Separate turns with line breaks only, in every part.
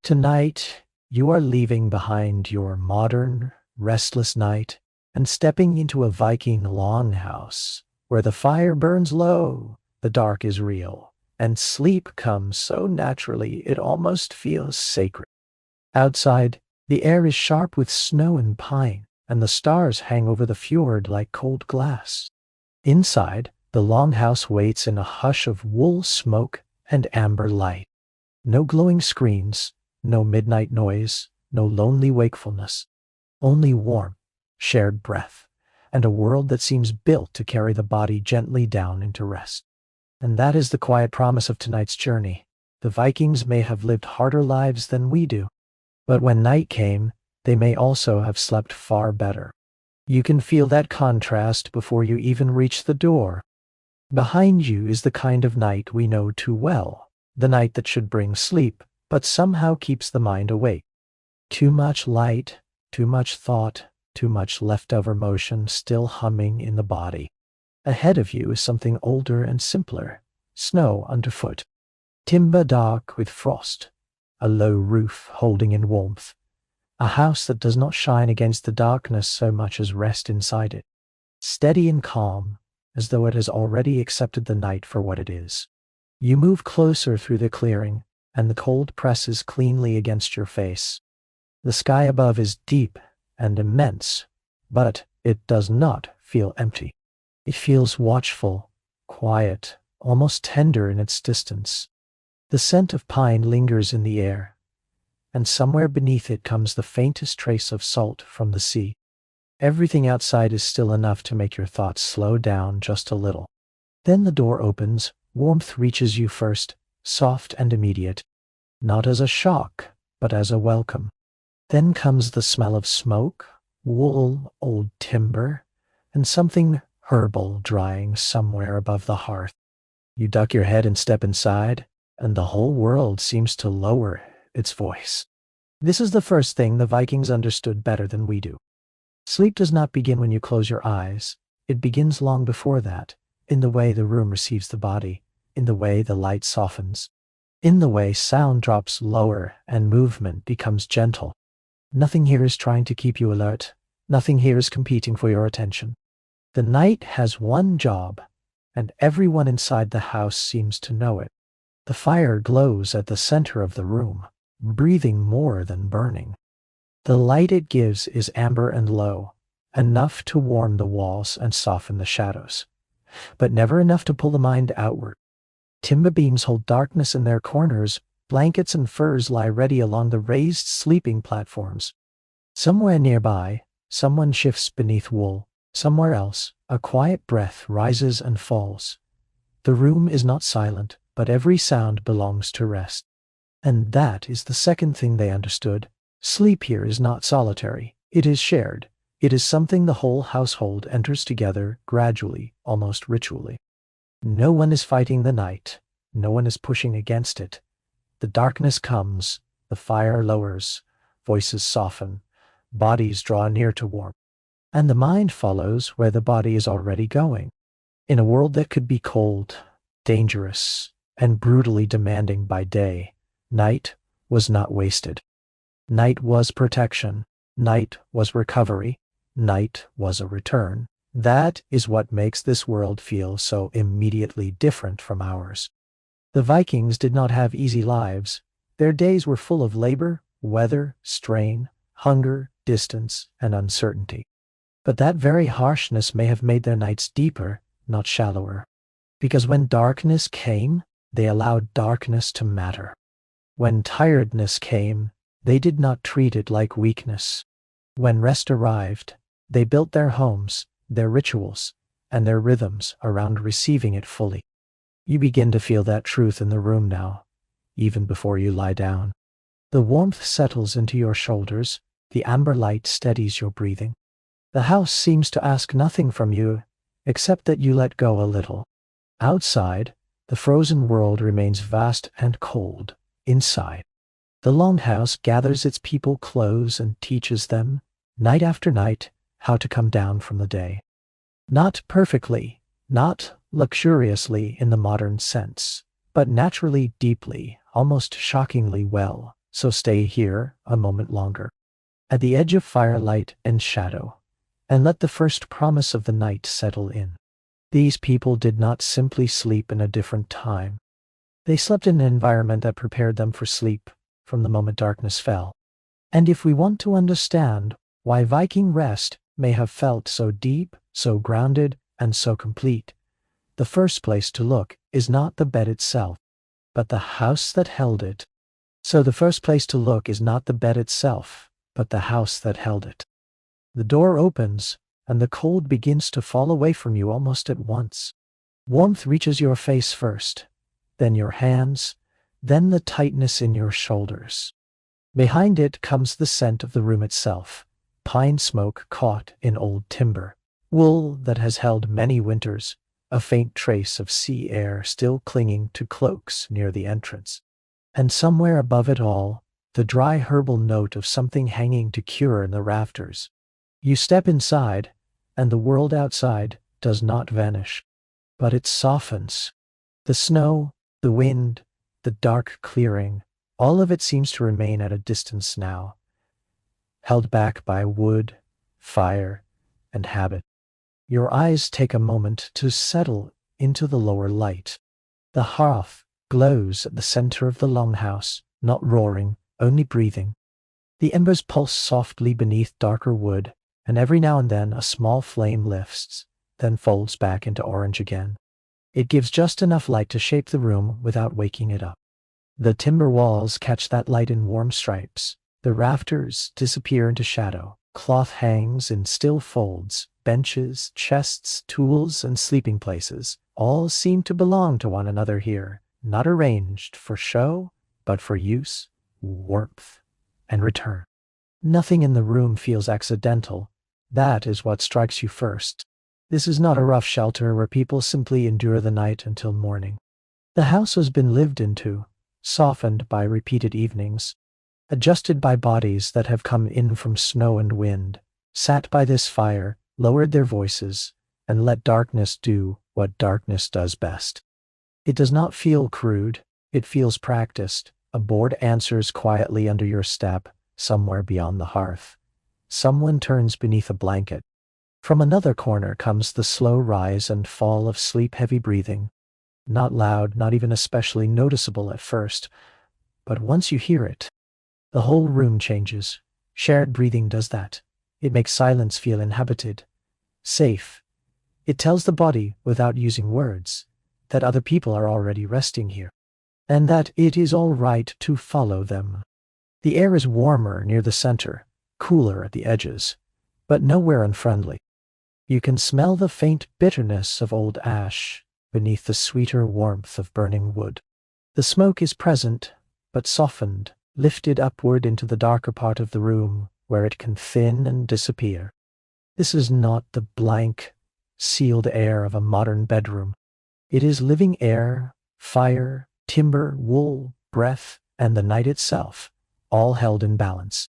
Tonight, you are leaving behind your modern, restless night and stepping into a Viking longhouse where the fire burns low, the dark is real, and sleep comes so naturally it almost feels sacred. Outside, the air is sharp with snow and pine, and the stars hang over the fjord like cold glass. Inside, the longhouse waits in a hush of wool smoke and amber light. No glowing screens, no midnight noise, no lonely wakefulness. Only warm, shared breath, and a world that seems built to carry the body gently down into rest. And that is the quiet promise of tonight's journey. The Vikings may have lived harder lives than we do, but when night came, they may also have slept far better. You can feel that contrast before you even reach the door. Behind you is the kind of night we know too well, the night that should bring sleep, but somehow keeps the mind awake. Too much light, too much thought, too much leftover motion still humming in the body. Ahead of you is something older and simpler, snow underfoot, timber dark with frost, a low roof holding in warmth, a house that does not shine against the darkness so much as rest inside it, steady and calm, as though it has already accepted the night for what it is. You move closer through the clearing, and the cold presses cleanly against your face. The sky above is deep and immense, but it does not feel empty. It feels watchful, quiet, almost tender in its distance. The scent of pine lingers in the air, and somewhere beneath it comes the faintest trace of salt from the sea. Everything outside is still enough to make your thoughts slow down just a little. Then the door opens, warmth reaches you first, soft and immediate, not as a shock, but as a welcome. Then comes the smell of smoke, wool, old timber, and something herbal drying somewhere above the hearth. You duck your head and step inside, and the whole world seems to lower its voice. This is the first thing the Vikings understood better than we do. Sleep does not begin when you close your eyes. It begins long before that, in the way the room receives the body, in the way the light softens, in the way sound drops lower and movement becomes gentle. Nothing here is trying to keep you alert. Nothing here is competing for your attention. The night has one job, and everyone inside the house seems to know it. The fire glows at the center of the room, breathing more than burning. The light it gives is amber and low, enough to warm the walls and soften the shadows, but never enough to pull the mind outward. Timber beams hold darkness in their corners, blankets and furs lie ready along the raised sleeping platforms. Somewhere nearby, someone shifts beneath wool. Somewhere else, a quiet breath rises and falls. The room is not silent, but every sound belongs to rest. And that is the second thing they understood. Sleep here is not solitary. It is shared. It is something the whole household enters together gradually, almost ritually. No one is fighting the night. No one is pushing against it. The darkness comes, the fire lowers, voices soften, bodies draw near to warmth, and the mind follows where the body is already going. In a world that could be cold, dangerous, and brutally demanding by day, night was not wasted. Night was protection. Night was recovery. Night was a return. That is what makes this world feel so immediately different from ours. The Vikings did not have easy lives. Their days were full of labor, weather, strain, hunger, distance, and uncertainty. But that very harshness may have made their nights deeper, not shallower. Because when darkness came, they allowed darkness to matter. When tiredness came, they did not treat it like weakness. When rest arrived, they built their homes, their rituals, and their rhythms around receiving it fully. You begin to feel that truth in the room now, even before you lie down. The warmth settles into your shoulders, the amber light steadies your breathing. The house seems to ask nothing from you, except that you let go a little. Outside, the frozen world remains vast and cold. Inside, the longhouse gathers its people close and teaches them, night after night, how to come down from the day. Not perfectly, not luxuriously in the modern sense, but naturally, deeply, almost shockingly well, so stay here a moment longer, at the edge of firelight and shadow, and let the first promise of the night settle in. These people did not simply sleep in a different time. They slept in an environment that prepared them for sleep from the moment darkness fell. And if we want to understand why Viking rest may have felt so deep, so grounded, and so complete, the first place to look is not the bed itself, but the house that held it. So the first place to look is not the bed itself, but the house that held it. The door opens, and the cold begins to fall away from you almost at once. Warmth reaches your face first, then your hands, then the tightness in your shoulders. Behind it comes the scent of the room itself, pine smoke caught in old timber, wool that has held many winters, a faint trace of sea air still clinging to cloaks near the entrance. And somewhere above it all, the dry herbal note of something hanging to cure in the rafters. You step inside, and the world outside does not vanish, but it softens. The snow, the wind, the dark clearing, all of it seems to remain at a distance now, held back by wood, fire, and habit. Your eyes take a moment to settle into the lower light. The hearth glows at the center of the longhouse, not roaring, only breathing. The embers pulse softly beneath darker wood, and every now and then a small flame lifts, then folds back into orange again. It gives just enough light to shape the room without waking it up. The timber walls catch that light in warm stripes. The rafters disappear into shadow. Cloth hangs in still folds. Benches, chests, tools, and sleeping places all seem to belong to one another here, not arranged for show, but for use, warmth, and return. Nothing in the room feels accidental. That is what strikes you first. This is not a rough shelter where people simply endure the night until morning. The house has been lived into, softened by repeated evenings, adjusted by bodies that have come in from snow and wind, sat by this fire, lowered their voices, and let darkness do what darkness does best. It does not feel crude, it feels practiced. A board answers quietly under your step, somewhere beyond the hearth. Someone turns beneath a blanket. From another corner comes the slow rise and fall of sleep-heavy breathing. Not loud, not even especially noticeable at first, but once you hear it, the whole room changes. Shared breathing does that. It makes silence feel inhabited, safe. It tells the body, without using words, that other people are already resting here, and that it is all right to follow them. The air is warmer near the center, cooler at the edges, but nowhere unfriendly. You can smell the faint bitterness of old ash beneath the sweeter warmth of burning wood. The smoke is present, but softened, lifted upward into the darker part of the room, where it can thin and disappear. This is not the blank, sealed air of a modern bedroom. It is living air, fire, timber, wool, breath, and the night itself, all held in balance.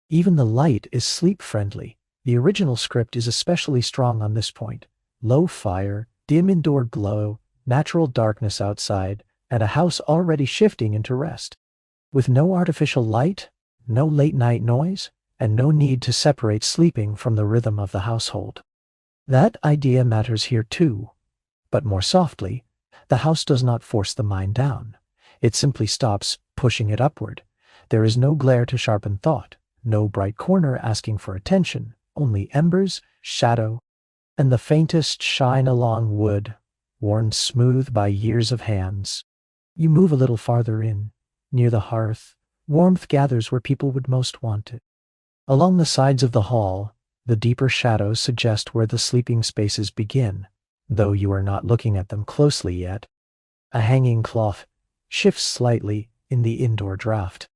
Even the light is sleep-friendly. The original script is especially strong on this point. Low fire, dim indoor glow, natural darkness outside, and a house already shifting into rest. With no artificial light, no late-night noise, and no need to separate sleeping from the rhythm of the household. That idea matters here too, but more softly. The house does not force the mind down. It simply stops pushing it upward. There is no glare to sharpen thought, no bright corner asking for attention, only embers, shadow, and the faintest shine along wood, worn smooth by years of hands. You move a little farther in, near the hearth. Warmth gathers where people would most want it. Along the sides of the hall, the deeper shadows suggest where the sleeping spaces begin, though you are not looking at them closely yet. A hanging cloth shifts slightly in the indoor draft.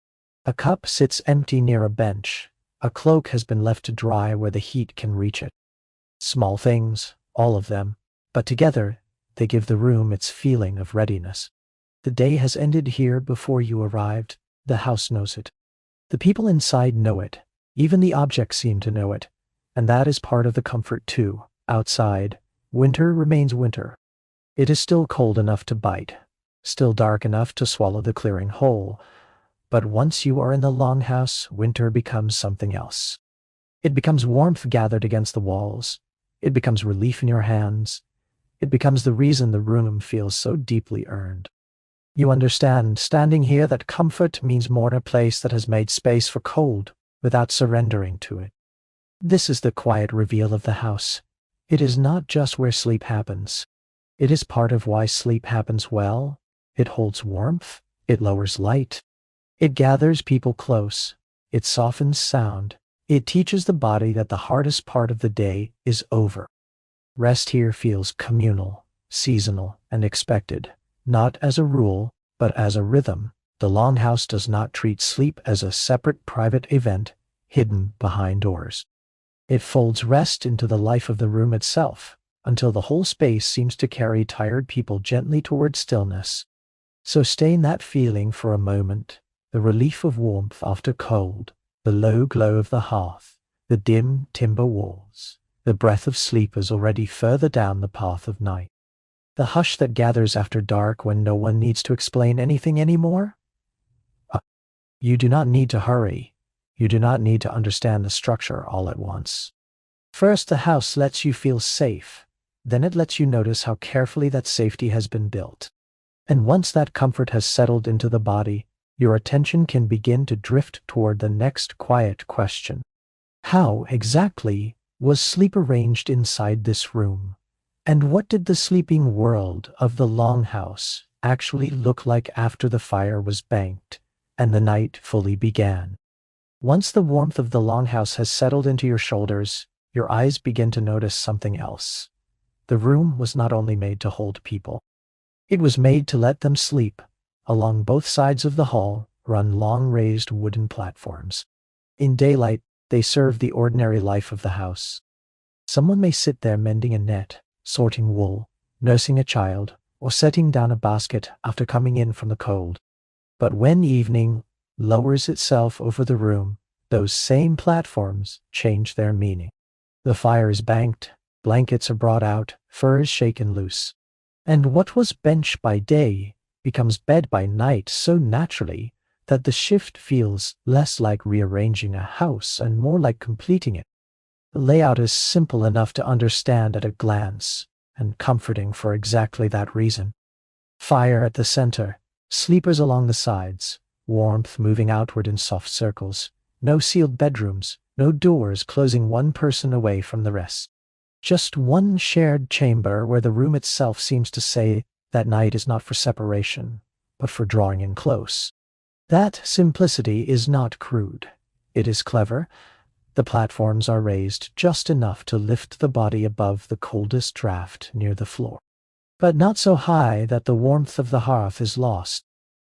A cup sits empty near a bench. A cloak has been left to dry where the heat can reach it. Small things, all of them, but together they give the room its feeling of readiness. The day has ended here before you arrived. The house knows it. The people inside know it. Even the objects seem to know it. And that is part of the comfort too. Outside, winter remains winter. It is still cold enough to bite, still dark enough to swallow the clearing whole, But once you are in the longhouse, winter becomes something else. It becomes warmth gathered against the walls. It becomes relief in your hands. It becomes the reason the room feels so deeply earned. You understand, standing here, that comfort means more in a place that has made space for cold without surrendering to it. This is the quiet reveal of the house. It is not just where sleep happens. It is part of why sleep happens well. It holds warmth. It lowers light. It gathers people close. It softens sound. It teaches the body that the hardest part of the day is over. Rest here feels communal, seasonal, and expected, not as a rule, but as a rhythm. The longhouse does not treat sleep as a separate private event hidden behind doors. It folds rest into the life of the room itself, until the whole space seems to carry tired people gently toward stillness. So stay in that feeling for a moment, the relief of warmth after cold, the low glow of the hearth, the dim timber walls, the breath of sleepers already further down the path of night. The hush that gathers after dark when no one needs to explain anything anymore. You do not need to hurry. You do not need to understand the structure all at once. First, the house lets you feel safe. Then it lets you notice how carefully that safety has been built. And once that comfort has settled into the body, your attention can begin to drift toward the next quiet question. How exactly was sleep arranged inside this room? And what did the sleeping world of the longhouse actually look like after the fire was banked and the night fully began? Once the warmth of the longhouse has settled into your shoulders, your eyes begin to notice something else. The room was not only made to hold people. It was made to let them sleep. Along both sides of the hall run long raised wooden platforms. In daylight, they serve the ordinary life of the house. Someone may sit there mending a net, sorting wool, nursing a child, or setting down a basket after coming in from the cold. But when evening lowers itself over the room, those same platforms change their meaning. The fire is banked, blankets are brought out, fur is shaken loose. And what was bench by day becomes bed by night so naturally that the shift feels less like rearranging a house and more like completing it. The layout is simple enough to understand at a glance, and comforting for exactly that reason. Fire at the center, sleepers along the sides, warmth moving outward in soft circles, no sealed bedrooms, no doors closing one person away from the rest. Just one shared chamber where the room itself seems to say that night is not for separation, but for drawing in close. That simplicity is not crude. It is clever. The platforms are raised just enough to lift the body above the coldest draft near the floor, but not so high that the warmth of the hearth is lost.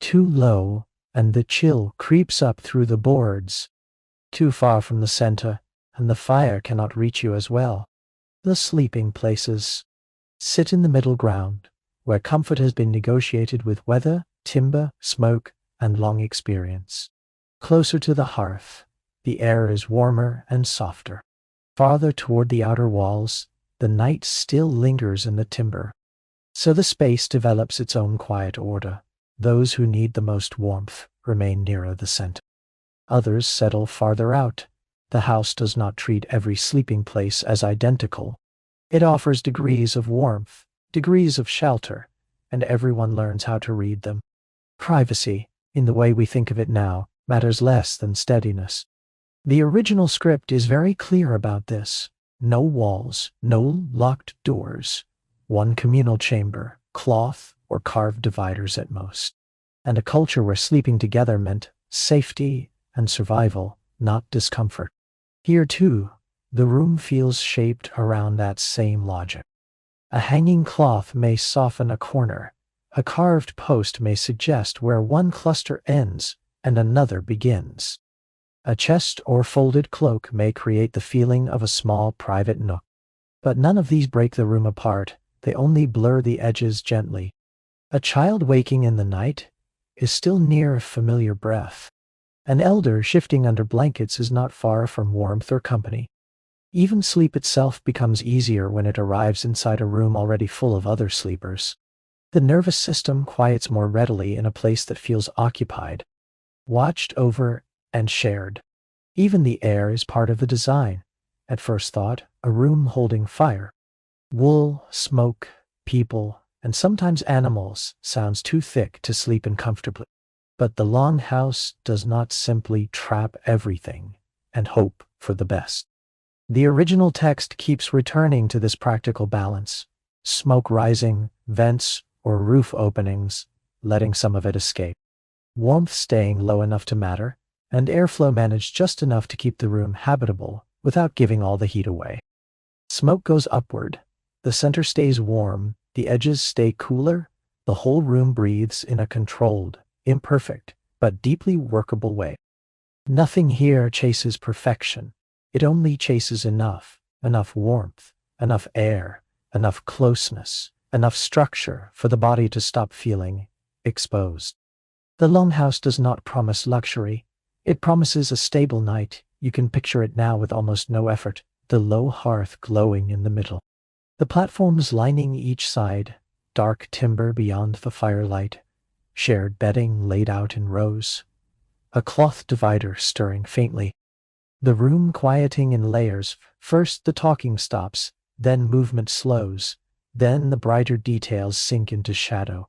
Too low, and the chill creeps up through the boards. Too far from the center, and the fire cannot reach you as well. The sleeping places sit in the middle ground, where comfort has been negotiated with weather, timber, smoke, and long experience. Closer to the hearth, the air is warmer and softer. Farther toward the outer walls, the night still lingers in the timber. So the space develops its own quiet order. Those who need the most warmth remain nearer the center. Others settle farther out. The house does not treat every sleeping place as identical. It offers degrees of warmth, degrees of shelter, and everyone learns how to read them. Privacy, in the way we think of it now, matters less than steadiness. The original script is very clear about this. No walls, no locked doors, one communal chamber, cloth or carved dividers at most, and a culture where sleeping together meant safety and survival, not discomfort. Here, too, the room feels shaped around that same logic. A hanging cloth may soften a corner. A carved post may suggest where one cluster ends and another begins. A chest or folded cloak may create the feeling of a small private nook. But none of these break the room apart. They only blur the edges gently. A child waking in the night is still near a familiar breath. An elder shifting under blankets is not far from warmth or company. Even sleep itself becomes easier when it arrives inside a room already full of other sleepers. The nervous system quiets more readily in a place that feels occupied. watched over, and shared. Even the air is part of the design. At first thought, a room holding fire. Wool, smoke, people, and sometimes animals sounds too thick to sleep in comfortably. But the Longhouse does not simply trap everything and hope for the best. The original text keeps returning to this practical balance. Smoke rising, vents or roof openings, letting some of it escape. Warmth staying low enough to matter, and airflow managed just enough to keep the room habitable without giving all the heat away. Smoke goes upward. The center stays warm, the edges stay cooler, the whole room breathes in a controlled, imperfect, but deeply workable way. Nothing here chases perfection. It only chases enough warmth, enough air, enough closeness, enough structure for the body to stop feeling exposed. The Longhouse does not promise luxury. It promises a stable night. You can picture it now with almost no effort, the low hearth glowing in the middle. The platforms lining each side, dark timber beyond the firelight, shared bedding laid out in rows, a cloth divider stirring faintly. The room quieting in layers. First the talking stops, then movement slows, then the brighter details sink into shadow.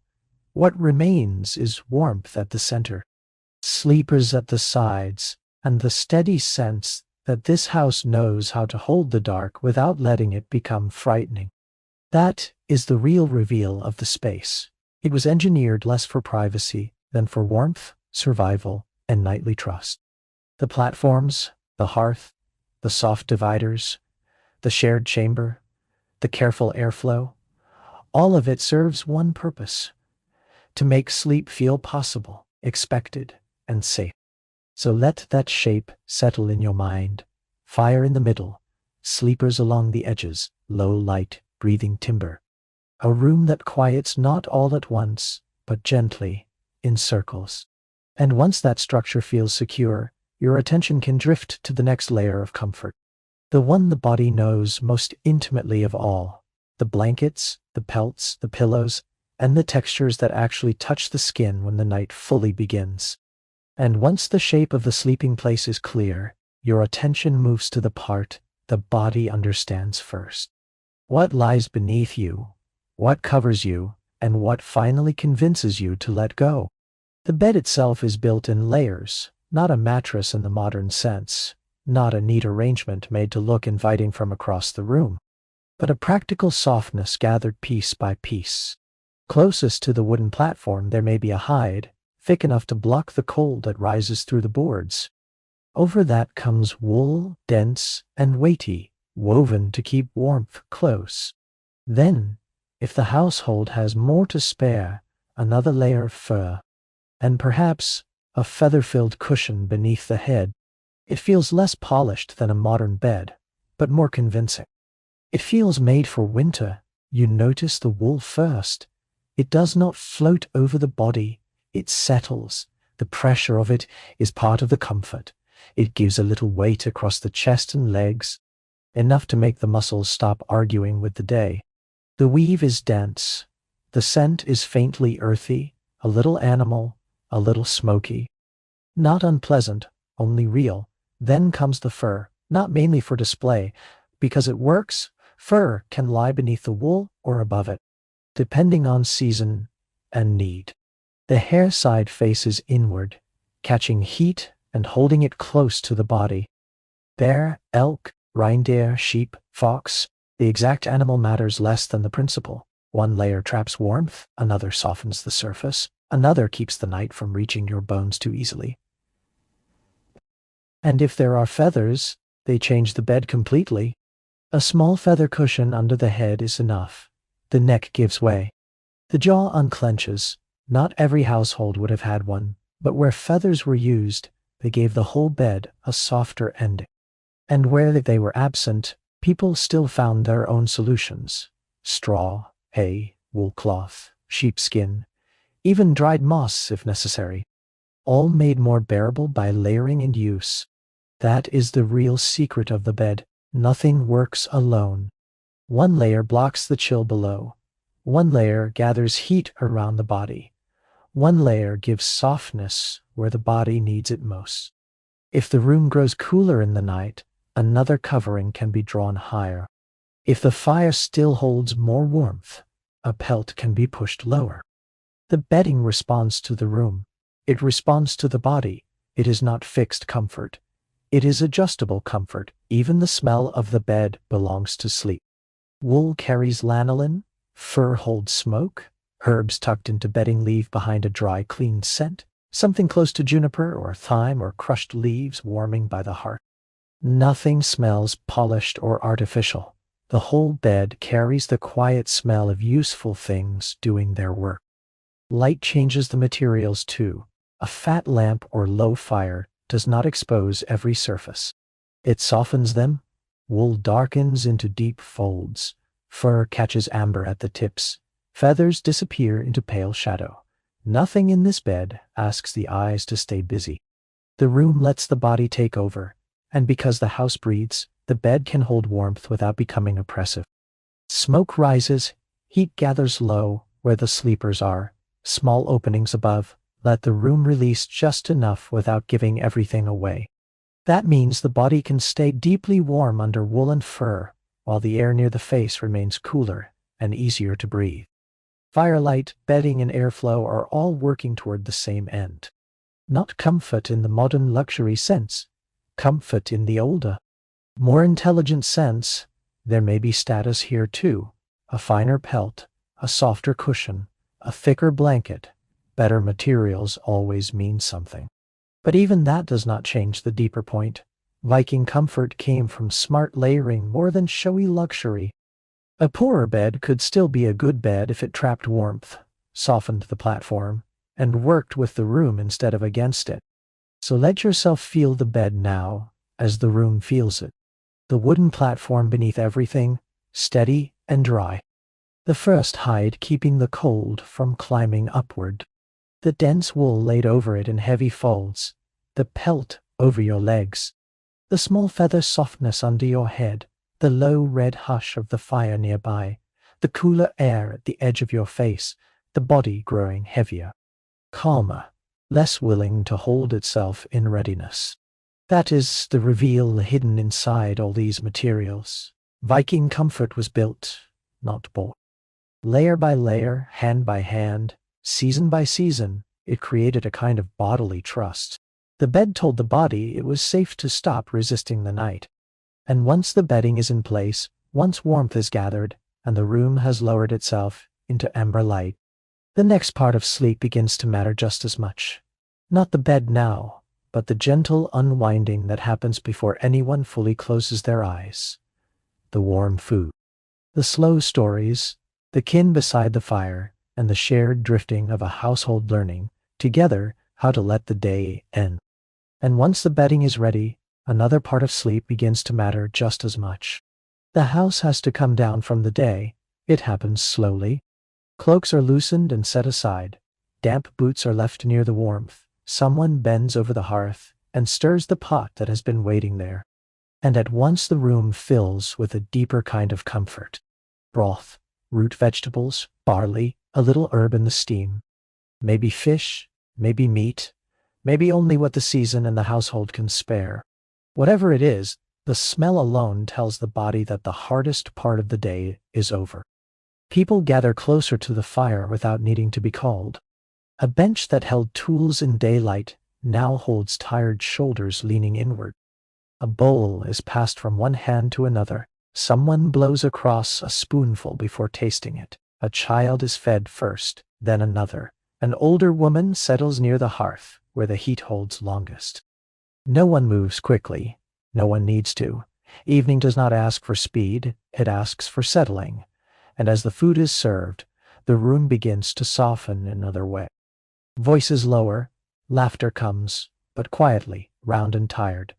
What remains is warmth at the center, sleepers at the sides, and the steady sense that this house knows how to hold the dark without letting it become frightening. That is the real reveal of the space. It was engineered less for privacy than for warmth, survival, and nightly trust. The platforms, the hearth, the soft dividers, the shared chamber, the careful airflow, all of it serves one purpose: to make sleep feel possible, expected, and safe. So let that shape settle in your mind. Fire in the middle, sleepers along the edges, low light, breathing timber. A room that quiets not all at once, but gently, in circles. And once that structure feels secure, your attention can drift to the next layer of comfort. The one the body knows most intimately of all. The blankets, the pelts, the pillows, and the textures that actually touch the skin when the night fully begins. And once the shape of the sleeping place is clear, your attention moves to the part the body understands first. What lies beneath you, what covers you, and what finally convinces you to let go. The bed itself is built in layers, not a mattress in the modern sense, not a neat arrangement made to look inviting from across the room, but a practical softness gathered piece by piece. Closest to the wooden platform there may be a hide, thick enough to block the cold that rises through the boards. Over that comes wool, dense and weighty, woven to keep warmth close. Then, if the household has more to spare, another layer of fur, and perhaps a feather-filled cushion beneath the head. It feels less polished than a modern bed, but more convincing. It feels made for winter. You notice the wool first. It does not float over the body. It settles. The pressure of it is part of the comfort. It gives a little weight across the chest and legs, enough to make the muscles stop arguing with the day. The weave is dense. The scent is faintly earthy, a little animal, a little smoky. Not unpleasant, only real. Then comes the fur, not mainly for display. Because it works, fur can lie beneath the wool or above it, depending on season and need. The hair side faces inward, catching heat and holding it close to the body. Bear, elk, reindeer, sheep, fox, the exact animal matters less than the principle. One layer traps warmth, another softens the surface, another keeps the night from reaching your bones too easily. And if there are feathers, they change the bed completely. A small feather cushion under the head is enough. The neck gives way. The jaw unclenches. Not every household would have had one, but where feathers were used, they gave the whole bed a softer ending. And where they were absent, people still found their own solutions. Straw, hay, wool cloth, sheepskin, even dried moss if necessary. All made more bearable by layering and use. That is the real secret of the bed. Nothing works alone. One layer blocks the chill below. One layer gathers heat around the body. One layer gives softness where the body needs it most. If the room grows cooler in the night, another covering can be drawn higher. If the fire still holds more warmth, a pelt can be pushed lower. The bedding responds to the room. It responds to the body. It is not fixed comfort. It is adjustable comfort. Even the smell of the bed belongs to sleep. Wool carries lanolin, fur holds smoke, herbs tucked into bedding leave behind a dry, clean scent, something close to juniper or thyme or crushed leaves warming by the hearth. Nothing smells polished or artificial. The whole bed carries the quiet smell of useful things doing their work. Light changes the materials too. A fat lamp or low fire does not expose every surface. It softens them. Wool darkens into deep folds. Fur catches amber at the tips. Feathers disappear into pale shadow. Nothing in this bed asks the eyes to stay busy. The room lets the body take over, and because the house breathes, the bed can hold warmth without becoming oppressive. Smoke rises, heat gathers low where the sleepers are. Small openings above let the room release just enough without giving everything away. That means the body can stay deeply warm under wool and fur, while the air near the face remains cooler and easier to breathe. Firelight, bedding, and airflow are all working toward the same end. Not comfort in the modern luxury sense, comfort in the older, more intelligent sense. There may be status here too. A finer pelt, a softer cushion, a thicker blanket. Better materials always mean something. But even that does not change the deeper point. Viking comfort came from smart layering more than showy luxury. A poorer bed could still be a good bed if it trapped warmth, softened the platform, and worked with the room instead of against it. So let yourself feel the bed now, as the room feels it. The wooden platform beneath everything, steady and dry. The first hide keeping the cold from climbing upward. The dense wool laid over it in heavy folds. The pelt over your legs. The small feather softness under your head. The low red hush of the fire nearby. The cooler air at the edge of your face. The body growing heavier. Calmer. Less willing to hold itself in readiness. That is the reveal hidden inside all these materials. Viking comfort was built, not bought. Layer by layer, hand by hand, season by season, it created a kind of bodily trust. The bed told the body it was safe to stop resisting the night. And once the bedding is in place, once warmth is gathered, and the room has lowered itself into amber light, the next part of sleep begins to matter just as much. Not the bed now, but the gentle unwinding that happens before anyone fully closes their eyes. The warm food. The slow stories, the kin beside the fire, and the shared drifting of a household learning, together, how to let the day end. And once the bedding is ready, another part of sleep begins to matter just as much. The house has to come down from the day. It happens slowly. Cloaks are loosened and set aside. Damp boots are left near the warmth. Someone bends over the hearth and stirs the pot that has been waiting there. And at once the room fills with a deeper kind of comfort. Broth, root vegetables, barley, a little herb in the steam. Maybe fish, maybe meat, maybe only what the season and the household can spare. Whatever it is, the smell alone tells the body that the hardest part of the day is over. People gather closer to the fire without needing to be called. A bench that held tools in daylight now holds tired shoulders leaning inward. A bowl is passed from one hand to another. Someone blows across a spoonful before tasting it. A child is fed first, then another. An older woman settles near the hearth, where the heat holds longest. No one moves quickly. No one needs to. Evening does not ask for speed, it asks for settling. And as the food is served, the room begins to soften in another way. Voices lower, laughter comes, but quietly, round and tired.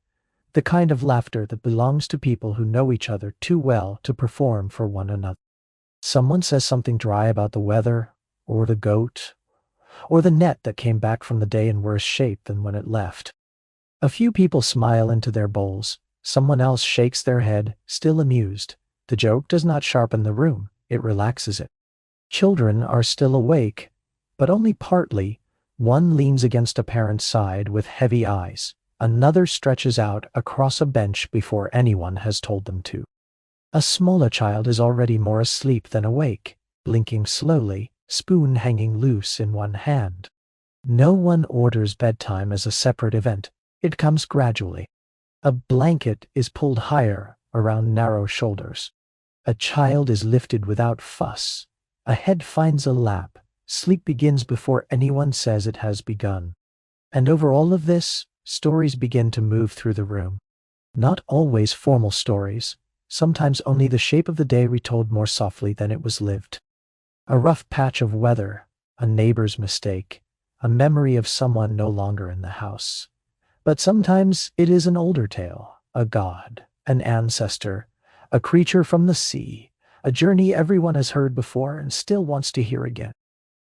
The kind of laughter that belongs to people who know each other too well to perform for one another. Someone says something dry about the weather, or the goat, or the net that came back from the day in worse shape than when it left. A few people smile into their bowls. Someone else shakes their head, still amused. The joke does not sharpen the room, it relaxes it. Children are still awake, but only partly. One leans against a parent's side with heavy eyes. Another stretches out across a bench before anyone has told them to. A smaller child is already more asleep than awake, blinking slowly, spoon hanging loose in one hand. No one orders bedtime as a separate event. It comes gradually. A blanket is pulled higher around narrow shoulders. A child is lifted without fuss. A head finds a lap. Sleep begins before anyone says it has begun. And over all of this, stories begin to move through the room. Not always formal stories, sometimes only the shape of the day retold more softly than it was lived. A rough patch of weather, a neighbor's mistake, a memory of someone no longer in the house. But sometimes it is an older tale, a god, an ancestor, a creature from the sea, a journey everyone has heard before and still wants to hear again.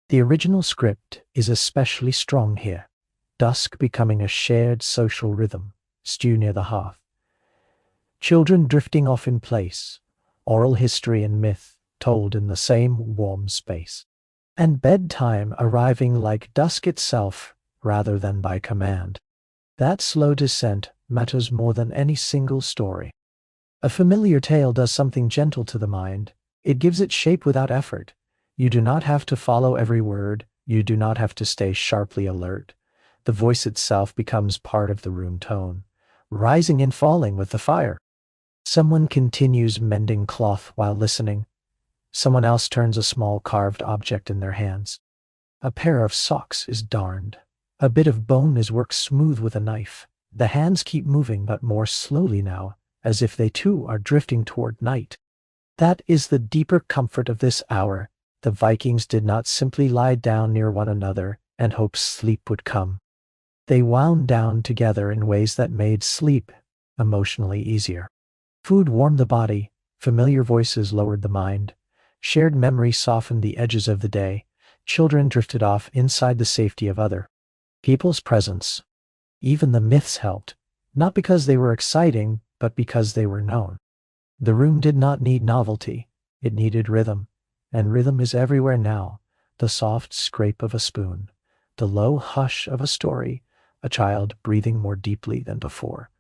The original script is especially strong here, dusk becoming a shared social rhythm, stew near the hearth. Children drifting off in place, oral history and myth told in the same warm space. And bedtime arriving like dusk itself rather than by command. That slow descent matters more than any single story. A familiar tale does something gentle to the mind. It gives it shape without effort. You do not have to follow every word. You do not have to stay sharply alert. The voice itself becomes part of the room tone, rising and falling with the fire. Someone continues mending cloth while listening. Someone else turns a small carved object in their hands. A pair of socks is darned. A bit of bone is worked smooth with a knife. The hands keep moving, but more slowly now, as if they too are drifting toward night. That is the deeper comfort of this hour. The Vikings did not simply lie down near one another and hope sleep would come. They wound down together in ways that made sleep emotionally easier. Food warmed the body, familiar voices lowered the mind. Shared memory softened the edges of the day. Children drifted off inside the safety of other people's presence. Even the myths helped, not because they were exciting, but because they were known. The room did not need novelty. It needed rhythm. And rhythm is everywhere now. The soft scrape of a spoon, the low hush of a story, a child breathing more deeply than before.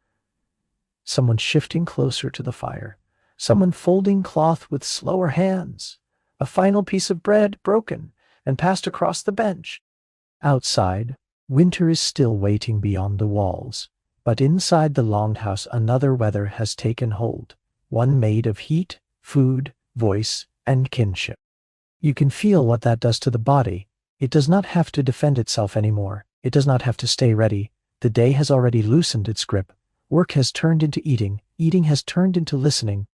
Someone shifting closer to the fire. Someone folding cloth with slower hands. A final piece of bread broken and passed across the bench. Outside, winter is still waiting beyond the walls. But inside the longhouse another weather has taken hold. One made of heat, food, voice, and kinship. You can feel what that does to the body. It does not have to defend itself anymore. It does not have to stay ready. The day has already loosened its grip. Work has turned into eating. Eating has turned into listening.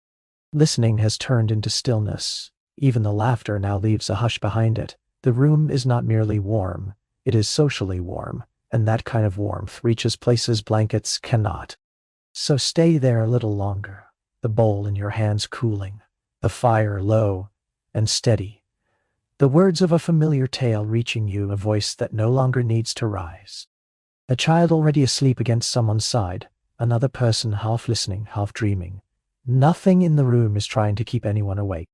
Listening has turned into stillness. Even the laughter now leaves a hush behind it. The room is not merely warm. It is socially warm. And that kind of warmth reaches places blankets cannot. So stay there a little longer. The bowl in your hands cooling. The fire low and steady. The words of a familiar tale reaching you, a voice that no longer needs to rise. A child already asleep against someone's side, another person half listening, half dreaming. Nothing in the room is trying to keep anyone awake.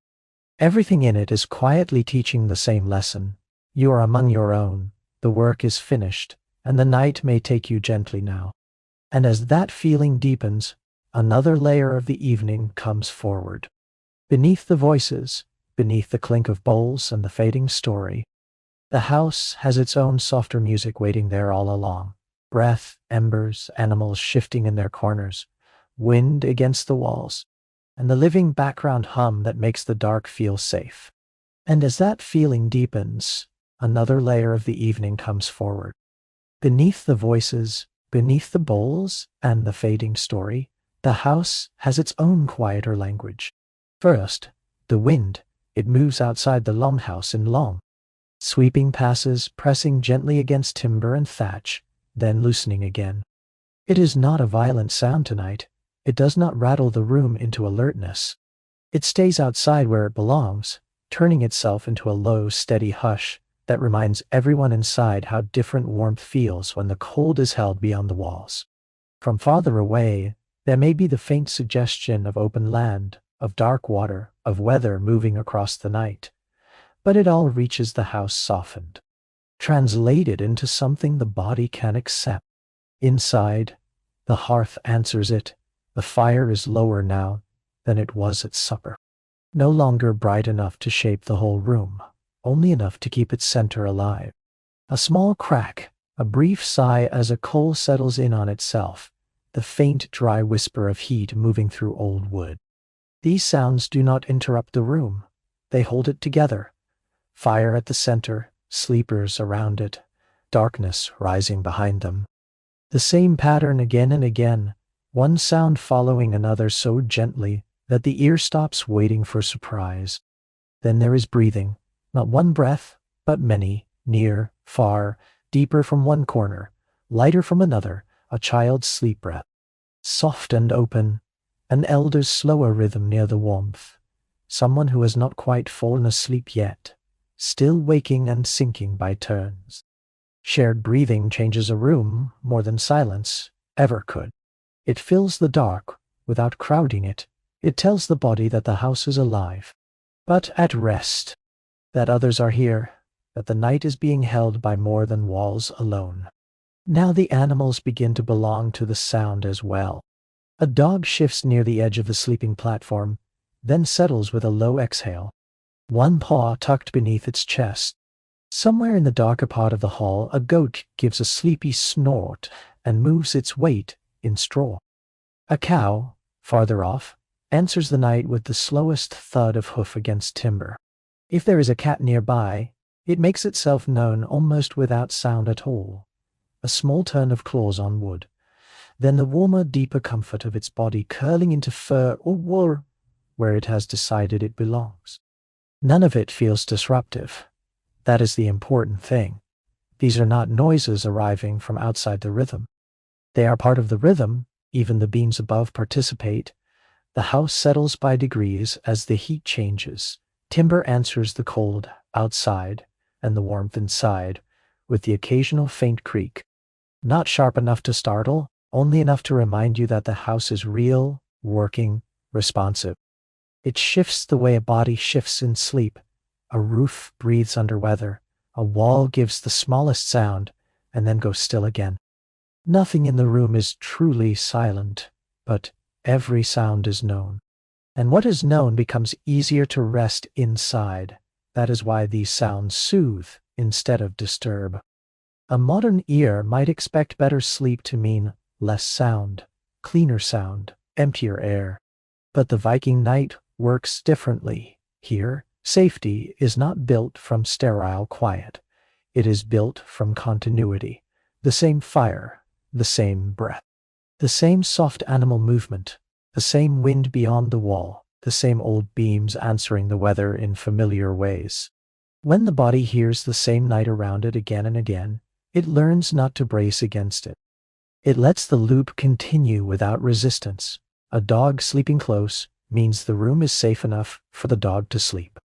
Everything in it is quietly teaching the same lesson. You are among your own, the work is finished, and the night may take you gently now. And as that feeling deepens, another layer of the evening comes forward. Beneath the voices, beneath the clink of bowls and the fading story, the house has its own softer music waiting there all along. Breath, embers, animals shifting in their corners, wind against the walls, and the living background hum that makes the dark feel safe. And as that feeling deepens, another layer of the evening comes forward. Beneath the voices, beneath the bowls and the fading story, the house has its own quieter language. First, the wind. It moves outside the longhouse in long, sweeping passes, pressing gently against timber and thatch, then loosening again. It is not a violent sound tonight. It does not rattle the room into alertness. It stays outside where it belongs, turning itself into a low, steady hush that reminds everyone inside how different warmth feels when the cold is held beyond the walls. From farther away, there may be the faint suggestion of open land, of dark water, of weather moving across the night. But it all reaches the house softened. translated into something the body can accept. Inside, the hearth answers it. The fire is lower now than it was at supper. No longer bright enough to shape the whole room, only enough to keep its center alive. A small crack, a brief sigh as a coal settles in on itself, the faint dry whisper of heat moving through old wood. These sounds do not interrupt the room. They hold it together. Fire at the center, sleepers around it, darkness rising behind them. The same pattern again and again, one sound following another so gently that the ear stops waiting for surprise. Then there is breathing, not one breath, but many, near, far, deeper from one corner, lighter from another, a child's sleep breath. Soft and open, an elder's slower rhythm near the warmth. Someone who has not quite fallen asleep yet, still waking and sinking by turns. Shared breathing changes a room more than silence ever could. It fills the dark without crowding it. It tells the body that the house is alive, but at rest, that others are here, that the night is being held by more than walls alone. Now the animals begin to belong to the sound as well. A dog shifts near the edge of the sleeping platform, then settles with a low exhale, one paw tucked beneath its chest. Somewhere in the darker part of the hall, a goat gives a sleepy snort and moves its weight in straw. A cow, farther off, answers the night with the slowest thud of hoof against timber. If there is a cat nearby, it makes itself known almost without sound at all. A small turn of claws on wood, then the warmer, deeper comfort of its body curling into fur or wool where it has decided it belongs. None of it feels disruptive. That is the important thing. These are not noises arriving from outside the rhythm. They are part of the rhythm. Even the beams above participate. The house settles by degrees as the heat changes. Timber answers the cold outside and the warmth inside, with the occasional faint creak. Not sharp enough to startle, only enough to remind you that the house is real, working, responsive. It shifts the way a body shifts in sleep. A roof breathes under weather. A wall gives the smallest sound and then goes still again. Nothing in the room is truly silent, but every sound is known. And what is known becomes easier to rest inside. That is why these sounds soothe instead of disturb. A modern ear might expect better sleep to mean less sound, cleaner sound, emptier air. But the Viking night works differently. Here, safety is not built from sterile quiet. It is built from continuity. The same fire, the same breath, the same soft animal movement, the same wind beyond the wall, the same old beams answering the weather in familiar ways. When the body hears the same night around it again and again, it learns not to brace against it. It lets the loop continue without resistance. A dog sleeping close means the room is safe enough for the dog to sleep.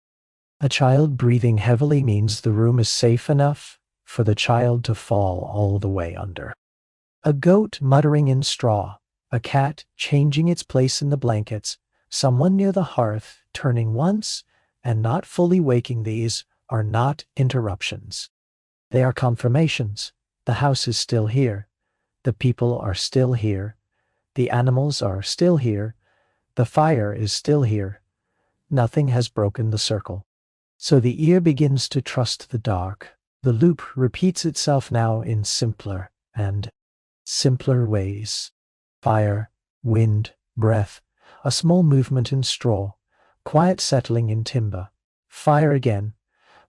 A child breathing heavily means the room is safe enough for the child to fall all the way under. A goat muttering in straw, a cat changing its place in the blankets, someone near the hearth turning once and not fully waking, these are not interruptions. They are confirmations. The house is still here. The people are still here. The animals are still here. The fire is still here. Nothing has broken the circle. So the ear begins to trust the dark. The loop repeats itself now in simpler and simpler ways. Fire, wind, breath, a small movement in straw, quiet settling in timber. Fire again,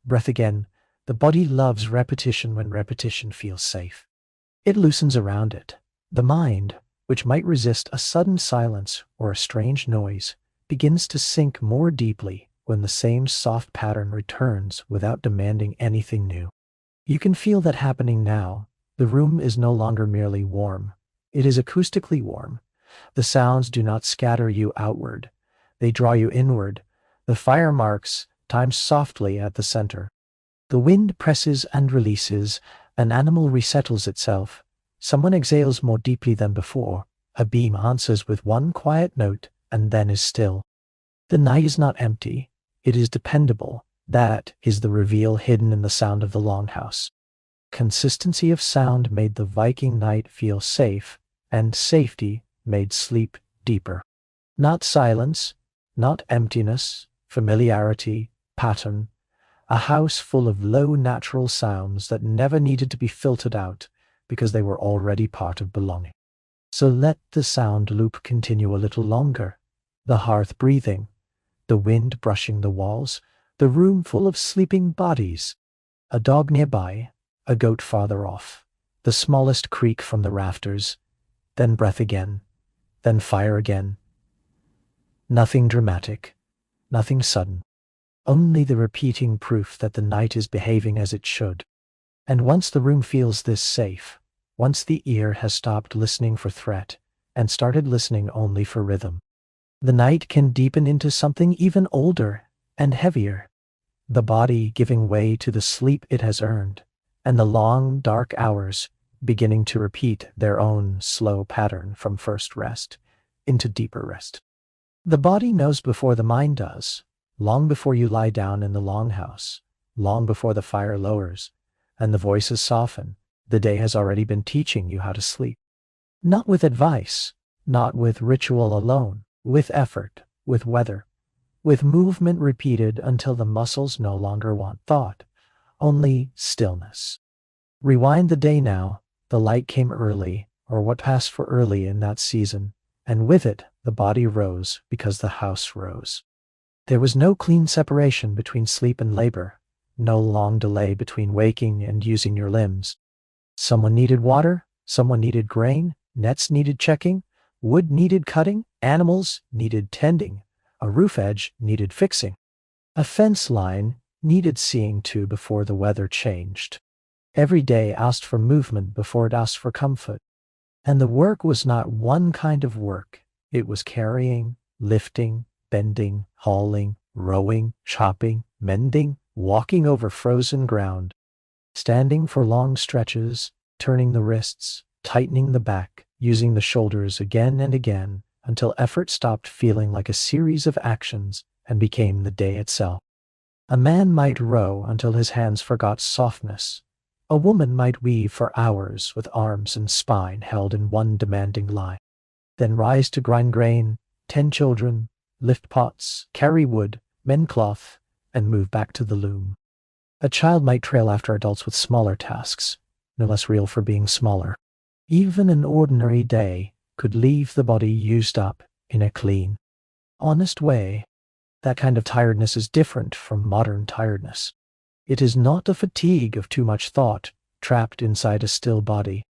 breath again. The body loves repetition when repetition feels safe. It loosens around it. The mind, which might resist a sudden silence or a strange noise, begins to sink more deeply when the same soft pattern returns without demanding anything new. You can feel that happening now. The room is no longer merely warm. It is acoustically warm. The sounds do not scatter you outward. They draw you inward. The fire marks time softly at the center. The wind presses and releases. An animal resettles itself. Someone exhales more deeply than before. A beam answers with one quiet note and then is still. The night is not empty. It is dependable. That is the reveal hidden in the sound of the longhouse. Consistency of sound made the Viking night feel safe, and safety made sleep deeper. Not silence, not emptiness, familiarity, pattern. A house full of low natural sounds that never needed to be filtered out because they were already part of belonging. So let the sound loop continue a little longer. The hearth breathing, the wind brushing the walls, the room full of sleeping bodies. A dog nearby, a goat farther off, the smallest creak from the rafters, then breath again, then fire again. Nothing dramatic, nothing sudden, only the repeating proof that the night is behaving as it should. And once the room feels this safe, once the ear has stopped listening for threat and started listening only for rhythm, the night can deepen into something even older and heavier, the body giving way to the sleep it has earned, and the long, dark hours beginning to repeat their own slow pattern from first rest into deeper rest. The body knows before the mind does, long before you lie down in the longhouse, long before the fire lowers, and the voices soften. The day has already been teaching you how to sleep. Not with advice, not with ritual alone, with effort, with weather, with movement repeated until the muscles no longer want thought, only stillness. Rewind the day now. The light came early, or what passed for early in that season, and with it the body rose because the house rose. There was no clean separation between sleep and labor, no long delay between waking and using your limbs. Someone needed water, someone needed grain, nets needed checking, wood needed cutting, animals needed tending, a roof edge needed fixing. A fence line needed seeing to before the weather changed. Every day asked for movement before it asked for comfort. And the work was not one kind of work. It was carrying, lifting, bending, hauling, rowing, chopping, mending, walking over frozen ground, standing for long stretches, turning the wrists, tightening the back, using the shoulders again and again until effort stopped feeling like a series of actions and became the day itself. A man might row until his hands forgot softness. A woman might weave for hours with arms and spine held in one demanding line, then rise to grind grain, tend children, lift pots, carry wood, mend cloth, and move back to the loom. A child might trail after adults with smaller tasks, no less real for being smaller. Even an ordinary day could leave the body used up in a clean, honest way. That kind of tiredness is different from modern tiredness. It is not the fatigue of too much thought trapped inside a still body.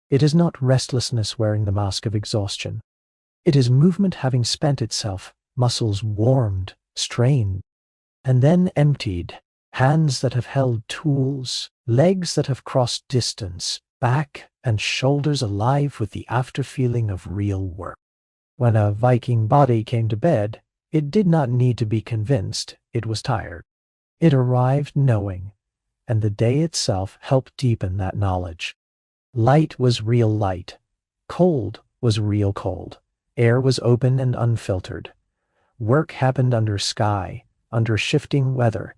It is not restlessness wearing the mask of exhaustion. It is movement having spent itself, muscles warmed, strained, and then emptied, hands that have held tools, legs that have crossed distance, back and shoulders alive with the after-feeling of real work. When a Viking body came to bed, it did not need to be convinced it was tired. It arrived knowing, and the day itself helped deepen that knowledge. Light was real light. Cold was real cold. Air was open and unfiltered. Work happened under sky, under shifting weather,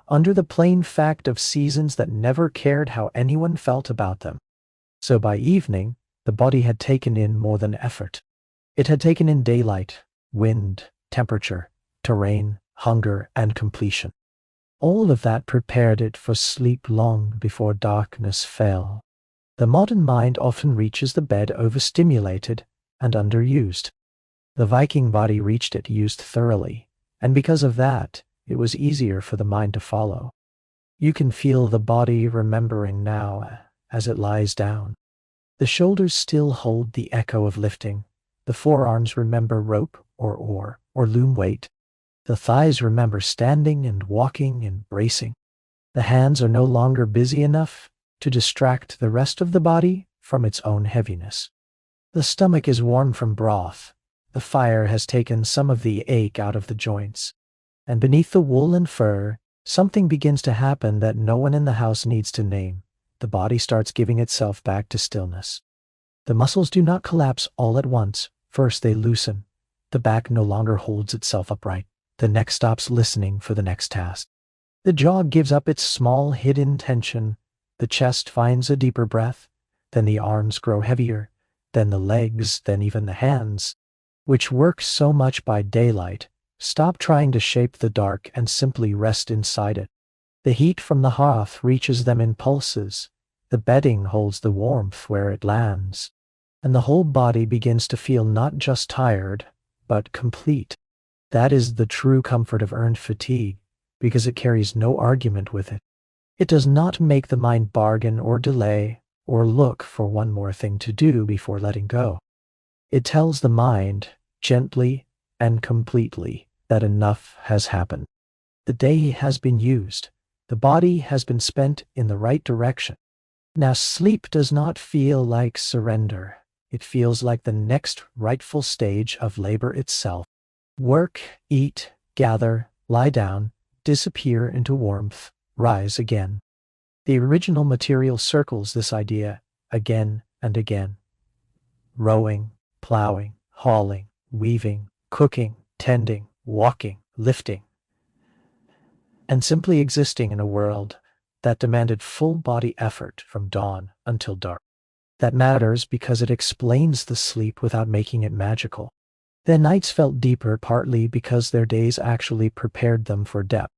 under the plain fact of seasons that never cared how anyone felt about them. So by evening, the body had taken in more than effort. It had taken in daylight, wind, temperature, terrain, hunger, and completion. All of that prepared it for sleep long before darkness fell. The modern mind often reaches the bed overstimulated and underused. The Viking body reached it used thoroughly, and because of that, it was easier for the mind to follow. You can feel the body remembering now as it lies down. The shoulders still hold the echo of lifting. The forearms remember rope or oar or loom weight. The thighs remember standing and walking and bracing. The hands are no longer busy enough to distract the rest of the body from its own heaviness. The stomach is warm from broth. The fire has taken some of the ache out of the joints. And beneath the wool and fur, something begins to happen that no one in the house needs to name. The body starts giving itself back to stillness. The muscles do not collapse all at once. First they loosen. The back no longer holds itself upright. The neck stops listening for the next task. The jaw gives up its small hidden tension. The chest finds a deeper breath, then the arms grow heavier, then the legs, then even the hands, which work so much by daylight, stop trying to shape the dark and simply rest inside it. The heat from the hearth reaches them in pulses, the bedding holds the warmth where it lands, and the whole body begins to feel not just tired, but complete. That is the true comfort of earned fatigue, because it carries no argument with it. It does not make the mind bargain or delay, or look for one more thing to do before letting go. It tells the mind, gently and completely, that enough has happened. The day has been used. The body has been spent in the right direction. Now sleep does not feel like surrender. It feels like the next rightful stage of labor itself. Work, eat, gather, lie down, disappear into warmth, rise again. The original material circles this idea again and again. Rowing, plowing, hauling, weaving, cooking, tending, walking, lifting, and simply existing in a world that demanded full body effort from dawn until dark. That matters because it explains the sleep without making it magical. Their nights felt deeper partly because their days actually prepared them for depth.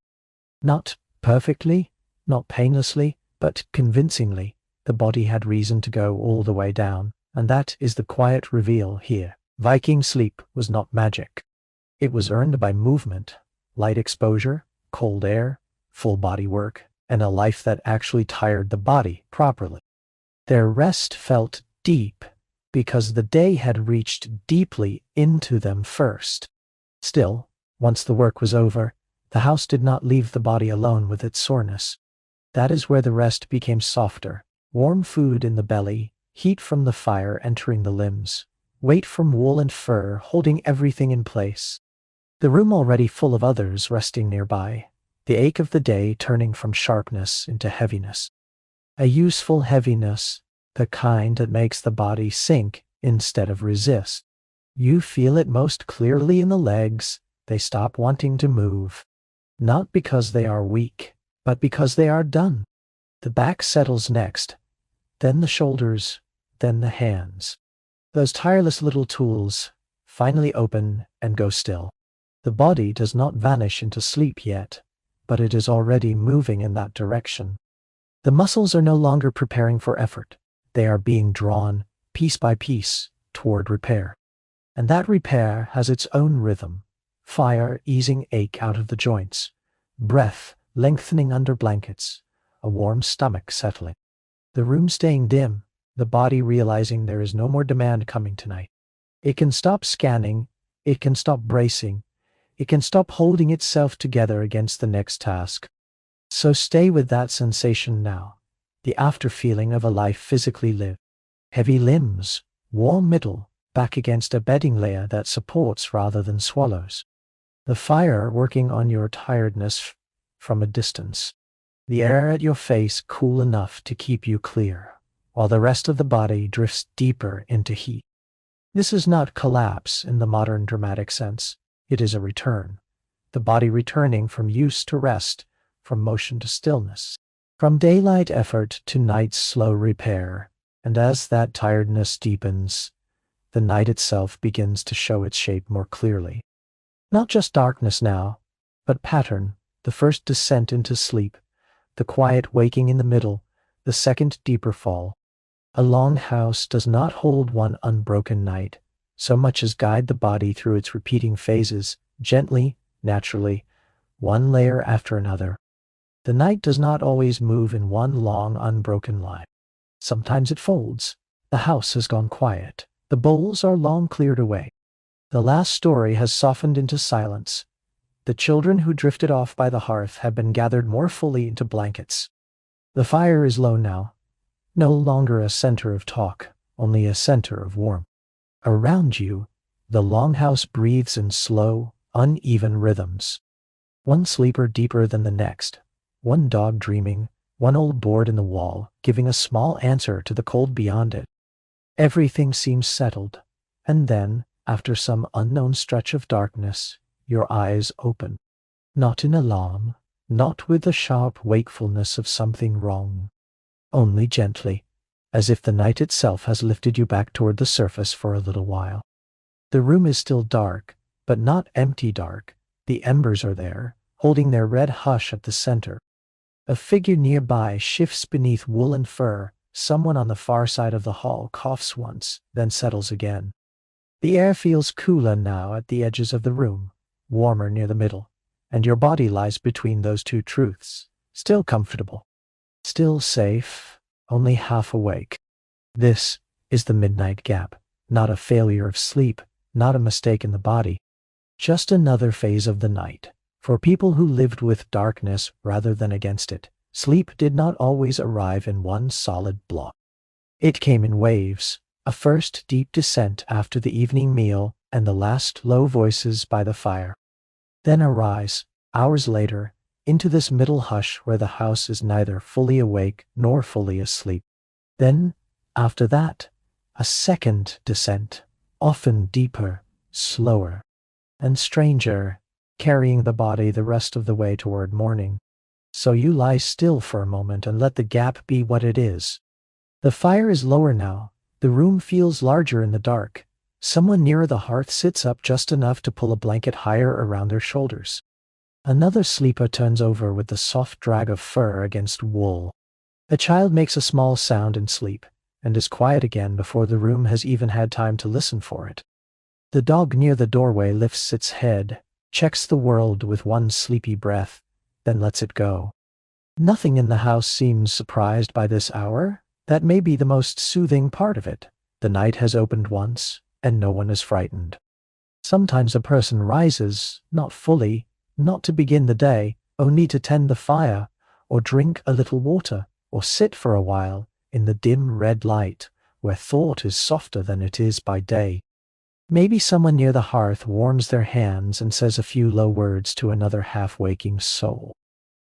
Not perfectly, not painlessly, but convincingly, the body had reason to go all the way down, and that is the quiet reveal here. Viking sleep was not magic. It was earned by movement, light exposure, cold air, full body work, and a life that actually tired the body properly. Their rest felt deep because the day had reached deeply into them first. Still, once the work was over, the house did not leave the body alone with its soreness. That is where the rest became softer. Warm food in the belly, heat from the fire entering the limbs, weight from wool and fur holding everything in place. The room already full of others resting nearby, the ache of the day turning from sharpness into heaviness. A useful heaviness, the kind that makes the body sink instead of resist. You feel it most clearly in the legs. They stop wanting to move. Not because they are weak, but because they are done. The back settles next, then the shoulders, then the hands. Those tireless little tools finally open and go still. The body does not vanish into sleep yet, but it is already moving in that direction. The muscles are no longer preparing for effort. They are being drawn, piece by piece, toward repair. And that repair has its own rhythm. Fire easing ache out of the joints. Breath lengthening under blankets. A warm stomach settling. The room staying dim, the body realizing there is no more demand coming tonight. It can stop scanning. It can stop bracing. It can stop holding itself together against the next task. So stay with that sensation now. The after feeling of a life physically lived. Heavy limbs, warm middle, back against a bedding layer that supports rather than swallows. The fire working on your tiredness from a distance. The air at your face cool enough to keep you clear, while the rest of the body drifts deeper into heat. This is not collapse in the modern dramatic sense. It is a return. The body returning from use to rest, from motion to stillness, from daylight effort to night's slow repair. And as that tiredness deepens, the night itself begins to show its shape more clearly. Not just darkness now, but pattern, the first descent into sleep, the quiet waking in the middle, the second deeper fall. A longhouse does not hold one unbroken night, so much as guide the body through its repeating phases, gently, naturally, one layer after another. The night does not always move in one long, unbroken line. Sometimes it folds. The house has gone quiet. The bowls are long cleared away. The last story has softened into silence. The children who drifted off by the hearth have been gathered more fully into blankets. The fire is low now, no longer a center of talk, only a center of warmth. Around you, the longhouse breathes in slow, uneven rhythms. One sleeper deeper than the next, one dog dreaming, one old board in the wall giving a small answer to the cold beyond it. Everything seems settled, and then, after some unknown stretch of darkness, your eyes open. Not in alarm, not with the sharp wakefulness of something wrong, only gently, as if the night itself has lifted you back toward the surface for a little while. The room is still dark, but not empty dark. The embers are there, holding their red hush at the center. A figure nearby shifts beneath woolen fur. Someone on the far side of the hall coughs once, then settles again. The air feels cooler now at the edges of the room, warmer near the middle, and your body lies between those two truths, still comfortable, still safe, only half awake. This is the midnight gap, not a failure of sleep, not a mistake in the body, just another phase of the night. For people who lived with darkness rather than against it, sleep did not always arrive in one solid block. It came in waves, a first deep descent after the evening meal and the last low voices by the fire. Then a rise, hours later, into this middle hush where the house is neither fully awake nor fully asleep. Then, after that, a second descent, often deeper, slower, and stranger, carrying the body the rest of the way toward morning. So you lie still for a moment and let the gap be what it is. The fire is lower now. The room feels larger in the dark. Someone nearer the hearth sits up just enough to pull a blanket higher around their shoulders. Another sleeper turns over with the soft drag of fur against wool. A child makes a small sound in sleep, and is quiet again before the room has even had time to listen for it. The dog near the doorway lifts its head, checks the world with one sleepy breath, then lets it go. Nothing in the house seems surprised by this hour. That may be the most soothing part of it. The night has opened once, and no one is frightened. Sometimes a person rises, not fully, not to begin the day, only to tend the fire, or drink a little water, or sit for a while in the dim red light, where thought is softer than it is by day. Maybe someone near the hearth warms their hands and says a few low words to another half-waking soul.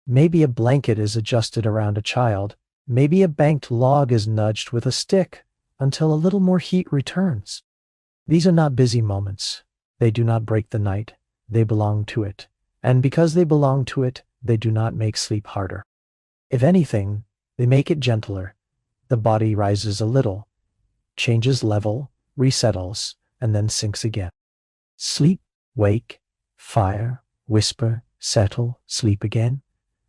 Maybe a blanket is adjusted around a child. Maybe a banked log is nudged with a stick until a little more heat returns. These are not busy moments. They do not break the night. They belong to it. And because they belong to it, they do not make sleep harder. If anything, they make it gentler. The body rises a little, changes level, resettles, and then sinks again. Sleep, wake, fire, whisper, settle, sleep again.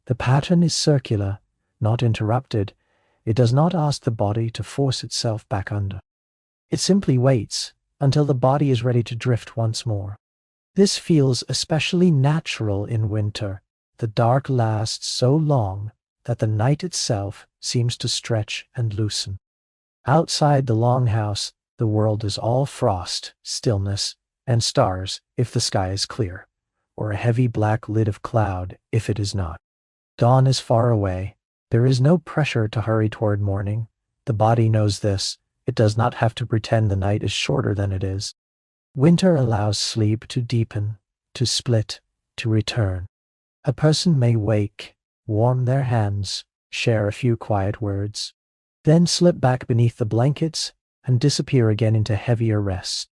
The pattern is circular, not interrupted. It does not ask the body to force itself back under. It simply waits until the body is ready to drift once more. This feels especially natural in winter. The dark lasts so long that the night itself seems to stretch and loosen. Outside the longhouse, the world is all frost, stillness, and stars if the sky is clear, or a heavy black lid of cloud if it is not. Dawn is far away. There is no pressure to hurry toward morning. The body knows this. It does not have to pretend the night is shorter than it is. Winter allows sleep to deepen, to split, to return. A person may wake, warm their hands, share a few quiet words, then slip back beneath the blankets and disappear again into heavier rest.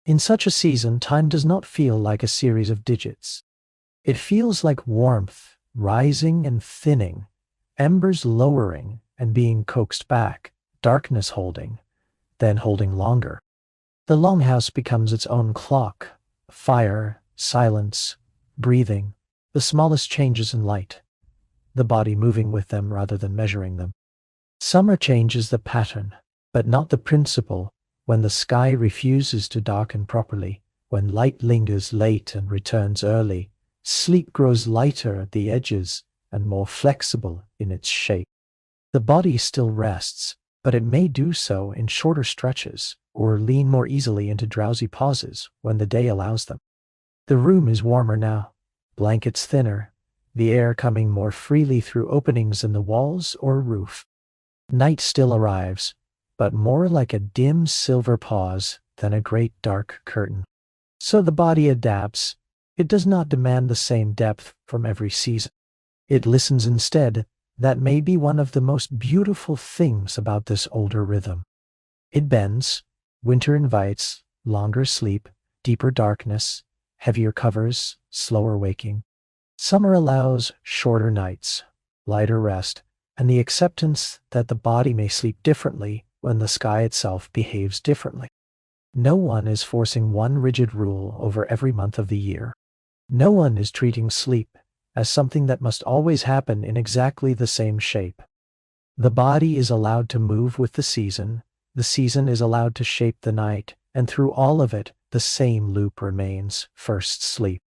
In such a season, time does not feel like a series of digits. It feels like warmth, rising and thinning, embers lowering and being coaxed back, darkness holding, then holding longer. The longhouse becomes its own clock, fire, silence, breathing, the smallest changes in light, the body moving with them rather than measuring them. Summer changes the pattern, but not the principle. When the sky refuses to darken properly, when light lingers late and returns early, sleep grows lighter at the edges and more flexible in its shape. The body still rests, but it may do so in shorter stretches or lean more easily into drowsy pauses when the day allows them. The room is warmer now, blankets thinner, the air coming more freely through openings in the walls or roof. Night still arrives, but more like a dim silver pause than a great dark curtain. So the body adapts. It does not demand the same depth from every season. It listens instead. That may be one of the most beautiful things about this older rhythm. It bends. Winter invites longer sleep, deeper darkness, heavier covers, slower waking. Summer allows shorter nights, lighter rest, and the acceptance that the body may sleep differently when the sky itself behaves differently. No one is forcing one rigid rule over every month of the year. No one is treating sleep as something that must always happen in exactly the same shape. The body is allowed to move with the season is allowed to shape the night, and through all of it, the same loop remains: first sleep.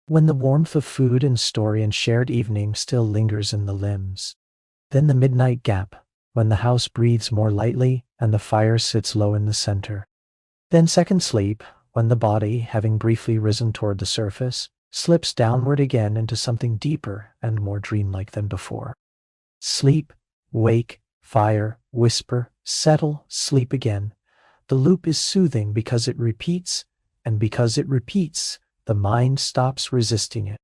When the warmth of food and story and shared evening still lingers in the limbs. Then the midnight gap, when the house breathes more lightly and the fire sits low in the center. Then second sleep, when the body, having briefly risen toward the surface, slips downward again into something deeper and more dreamlike than before. Sleep, wake, fire, whisper, settle, sleep again. The loop is soothing because it repeats, and because it repeats, the mind stops resisting it.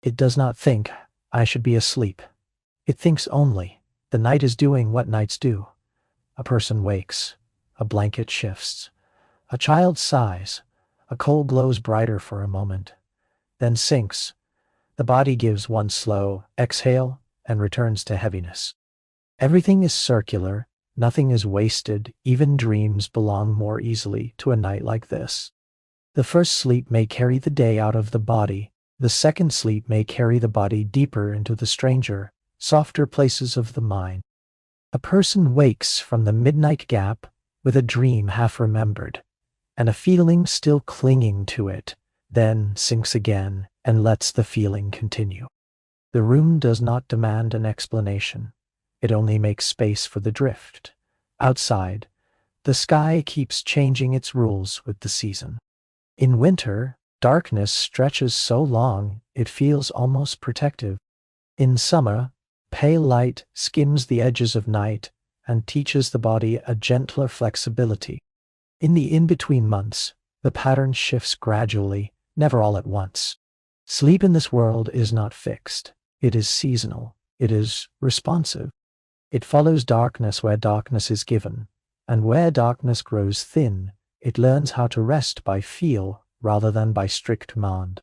It does not think, I should be asleep. It thinks only, the night is doing what nights do. A person wakes, a blanket shifts, a child sighs, a coal glows brighter for a moment, then sinks. The body gives one slow exhale and returns to heaviness. Everything is circular, nothing is wasted, even dreams belong more easily to a night like this. The first sleep may carry the day out of the body, the second sleep may carry the body deeper into the stranger, softer places of the mind. A person wakes from the midnight gap with a dream half remembered, and a feeling still clinging to it, then sinks again and lets the feeling continue. The room does not demand an explanation. It only makes space for the drift. Outside, the sky keeps changing its rules with the season. In winter, darkness stretches so long it feels almost protective. In summer, pale light skims the edges of night and teaches the body a gentler flexibility. In the in-between months, the pattern shifts gradually, never all at once. Sleep in this world is not fixed. It is seasonal. It is responsive. It follows darkness where darkness is given, and where darkness grows thin, it learns how to rest by feel rather than by strict command.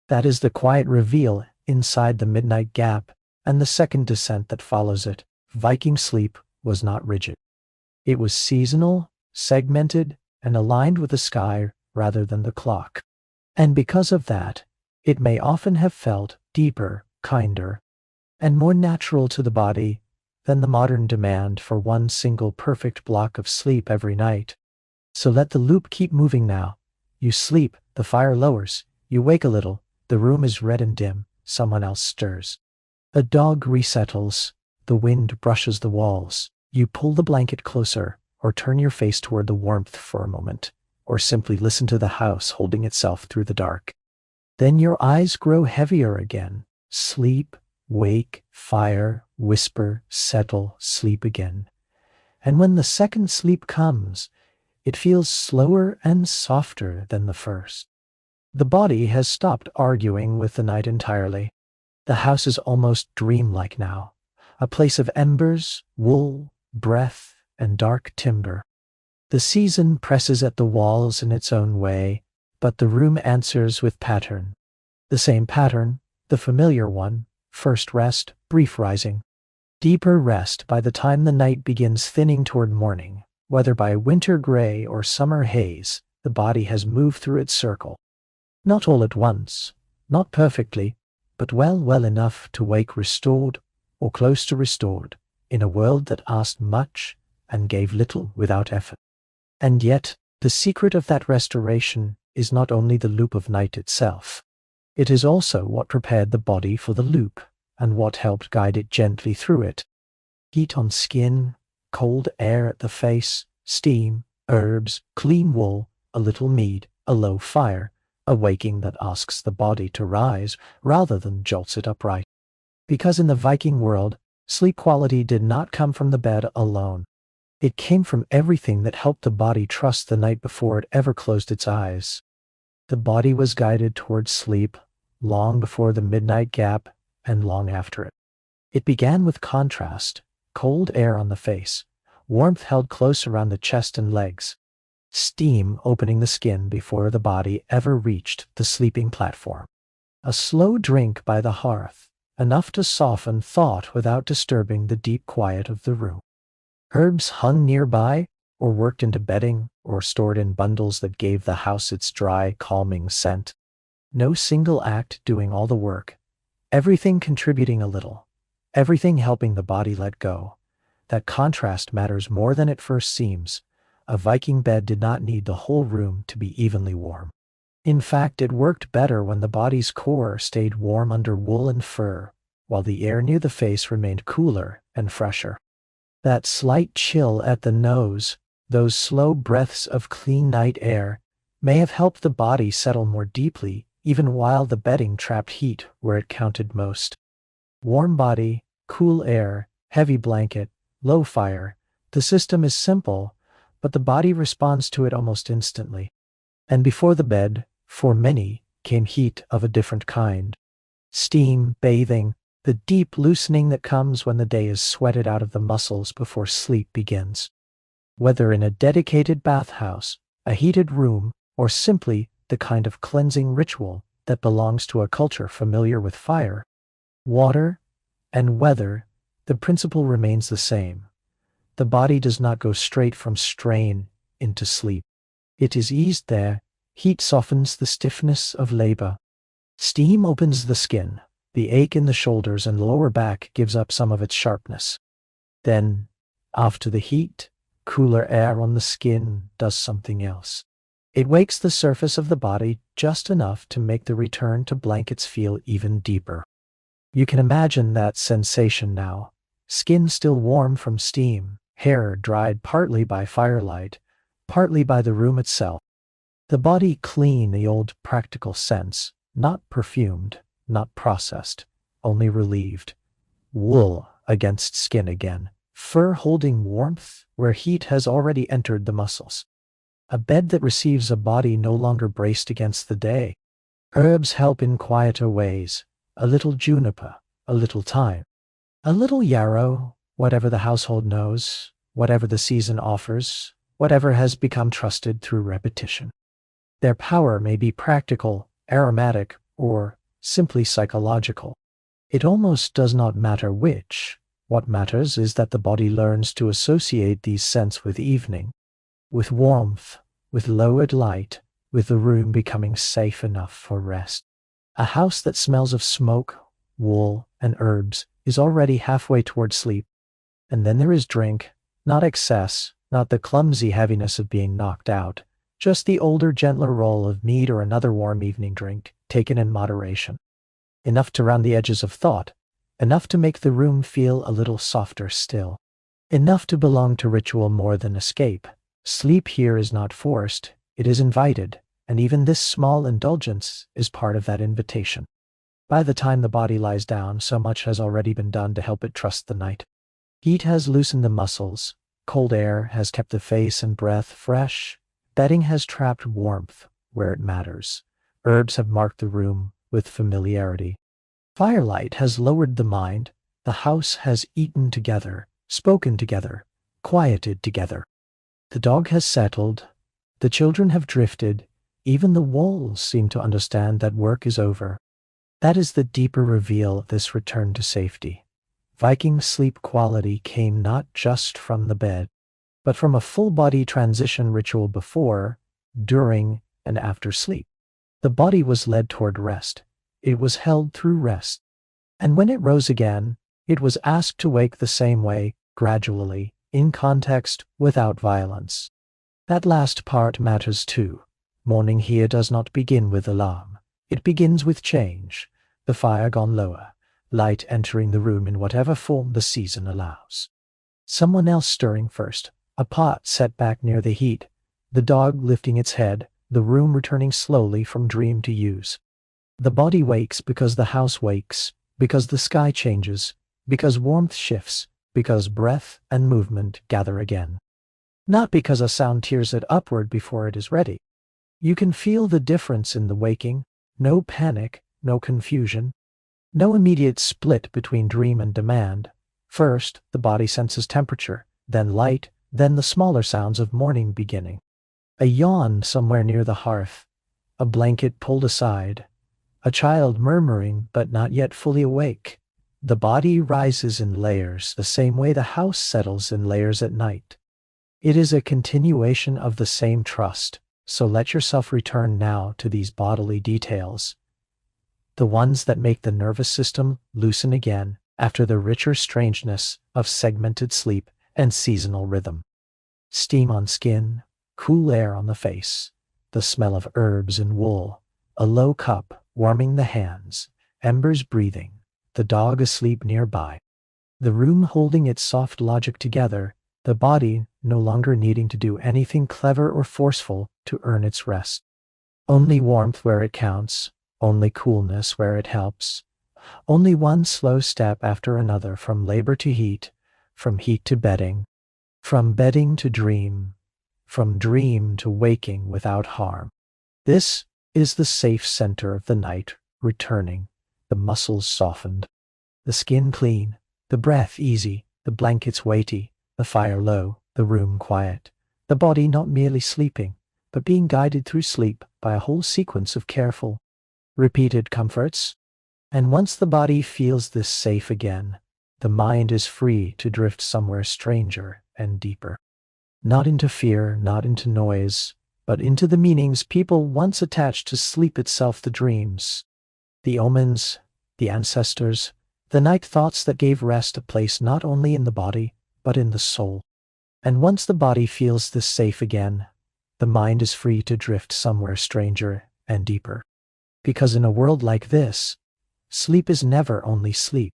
That is the quiet reveal inside the midnight gap, and the second descent that follows it. Viking sleep was not rigid. It was seasonal, segmented, and aligned with the sky rather than the clock. And because of that, it may often have felt deeper, kinder, and more natural to the body than the modern demand for one single perfect block of sleep every night. So let the loop keep moving now. You sleep, the fire lowers, you wake a little, the room is red and dim, someone else stirs. A dog resettles, the wind brushes the walls, you pull the blanket closer, or turn your face toward the warmth for a moment, or simply listen to the house holding itself through the dark. Then your eyes grow heavier again. Sleep, wake, fire, whisper, settle, sleep again. And when the second sleep comes, it feels slower and softer than the first. The body has stopped arguing with the night entirely. The house is almost dreamlike now, a place of embers, wool, breath, and dark timber. The season presses at the walls in its own way, but the room answers with pattern. The same pattern, the familiar one: first rest, brief rising. Deeper rest by the time the night begins thinning toward morning. Whether by winter gray or summer haze, the body has moved through its circle. Not all at once, not perfectly, but well enough to wake restored, or close to restored, in a world that asked much and gave little without effort. And yet, the secret of that restoration is not only the loop of night itself. It is also what prepared the body for the loop, and what helped guide it gently through it. Heat on skin, cold air at the face, steam, herbs, clean wool, a little mead, a low fire, a waking that asks the body to rise rather than jolts it upright. Because in the Viking world, sleep quality did not come from the bed alone. It came from everything that helped the body trust the night before it ever closed its eyes. The body was guided towards sleep long before the midnight gap and long after it. It began with contrast: cold air on the face, warmth held close around the chest and legs, steam opening the skin before the body ever reached the sleeping platform. A slow drink by the hearth, enough to soften thought without disturbing the deep quiet of the room. Herbs hung nearby, or worked into bedding, or stored in bundles that gave the house its dry, calming scent. No single act doing all the work, everything contributing a little, everything helping the body let go. That contrast matters more than it first seems. A Viking bed did not need the whole room to be evenly warm. In fact, it worked better when the body's core stayed warm under wool and fur, while the air near the face remained cooler and fresher. That slight chill at the nose, those slow breaths of clean night air, may have helped the body settle more deeply, even while the bedding trapped heat where it counted most. Warm body, cool air, heavy blanket, low fire. The system is simple, but the body responds to it almost instantly. And before the bed, for many, came heat of a different kind. Steam, bathing, the deep loosening that comes when the day is sweated out of the muscles before sleep begins. Whether in a dedicated bathhouse, a heated room, or simply the kind of cleansing ritual that belongs to a culture familiar with fire, water, and weather, the principle remains the same. The body does not go straight from strain into sleep. It is eased there. Heat softens the stiffness of labor. Steam opens the skin. The ache in the shoulders and lower back gives up some of its sharpness. Then, after the heat, cooler air on the skin does something else. It wakes the surface of the body just enough to make the return to blankets feel even deeper. You can imagine that sensation now. Skin still warm from steam, hair dried partly by firelight, partly by the room itself. The body clean in the old practical sense, not perfumed, not processed, only relieved. Wool against skin again, fur holding warmth where heat has already entered the muscles. A bed that receives a body no longer braced against the day. Herbs help in quieter ways, a little juniper, a little thyme, a little yarrow, whatever the household knows, whatever the season offers, whatever has become trusted through repetition. Their power may be practical, aromatic, or simply psychological. It almost does not matter which. What matters is that the body learns to associate these scents with evening, with warmth, with lowered light, with the room becoming safe enough for rest. A house that smells of smoke, wool, and herbs is already halfway toward sleep. And then there is drink, not excess, not the clumsy heaviness of being knocked out, just the older, gentler roll of mead or another warm evening drink, taken in moderation. Enough to round the edges of thought, enough to make the room feel a little softer still, enough to belong to ritual more than escape. Sleep here is not forced, it is invited, and even this small indulgence is part of that invitation. By the time the body lies down, so much has already been done to help it trust the night. Heat has loosened the muscles, cold air has kept the face and breath fresh, bedding has trapped warmth where it matters, herbs have marked the room with familiarity. Firelight has lowered the mind, the house has eaten together, spoken together, quieted together. The dog has settled, the children have drifted, even the walls seem to understand that work is over. That is the deeper reveal of this return to safety. Viking sleep quality came not just from the bed, but from a full-body transition ritual before, during, and after sleep. The body was led toward rest. It was held through rest. And when it rose again, it was asked to wake the same way, gradually, in context, without violence. That last part matters too. Morning here does not begin with alarm. It begins with change, the fire gone lower, light entering the room in whatever form the season allows. Someone else stirring first, a pot set back near the heat, the dog lifting its head, the room returning slowly from dream to use. The body wakes because the house wakes, because the sky changes, because warmth shifts, because breath and movement gather again. Not because a sound tears it upward before it is ready. You can feel the difference in the waking, no panic, no confusion, no immediate split between dream and demand. First, the body senses temperature, then light, then the smaller sounds of morning beginning. A yawn somewhere near the hearth, a blanket pulled aside, a child murmuring but not yet fully awake, The body rises in layers the same way the house settles in layers at night. It is a continuation of the same trust, so let yourself return now to these bodily details, the ones that make the nervous system loosen again after the richer strangeness of segmented sleep and seasonal rhythm. Steam on skin, cool air on the face, the smell of herbs and wool, a low cup warming the hands, embers breathing, the dog asleep nearby, the room holding its soft logic together, the body no longer needing to do anything clever or forceful to earn its rest. Only warmth where it counts, only coolness where it helps, only one slow step after another from labor to heat, from heat to bedding, from bedding to dream, from dream to waking without harm. This is the safe center of the night returning, the muscles softened, the skin clean, the breath easy, the blankets weighty, the fire low, the room quiet, the body not merely sleeping, but being guided through sleep by a whole sequence of careful, repeated comforts. And once the body feels this safe again, the mind is free to drift somewhere stranger and deeper. Not into fear, not into noise, but into the meanings people once attached to sleep itself, the dreams, the omens, the ancestors, the night thoughts that gave rest a place not only in the body, but in the soul. And once the body feels this safe again, the mind is free to drift somewhere stranger and deeper. Because in a world like this, sleep is never only sleep.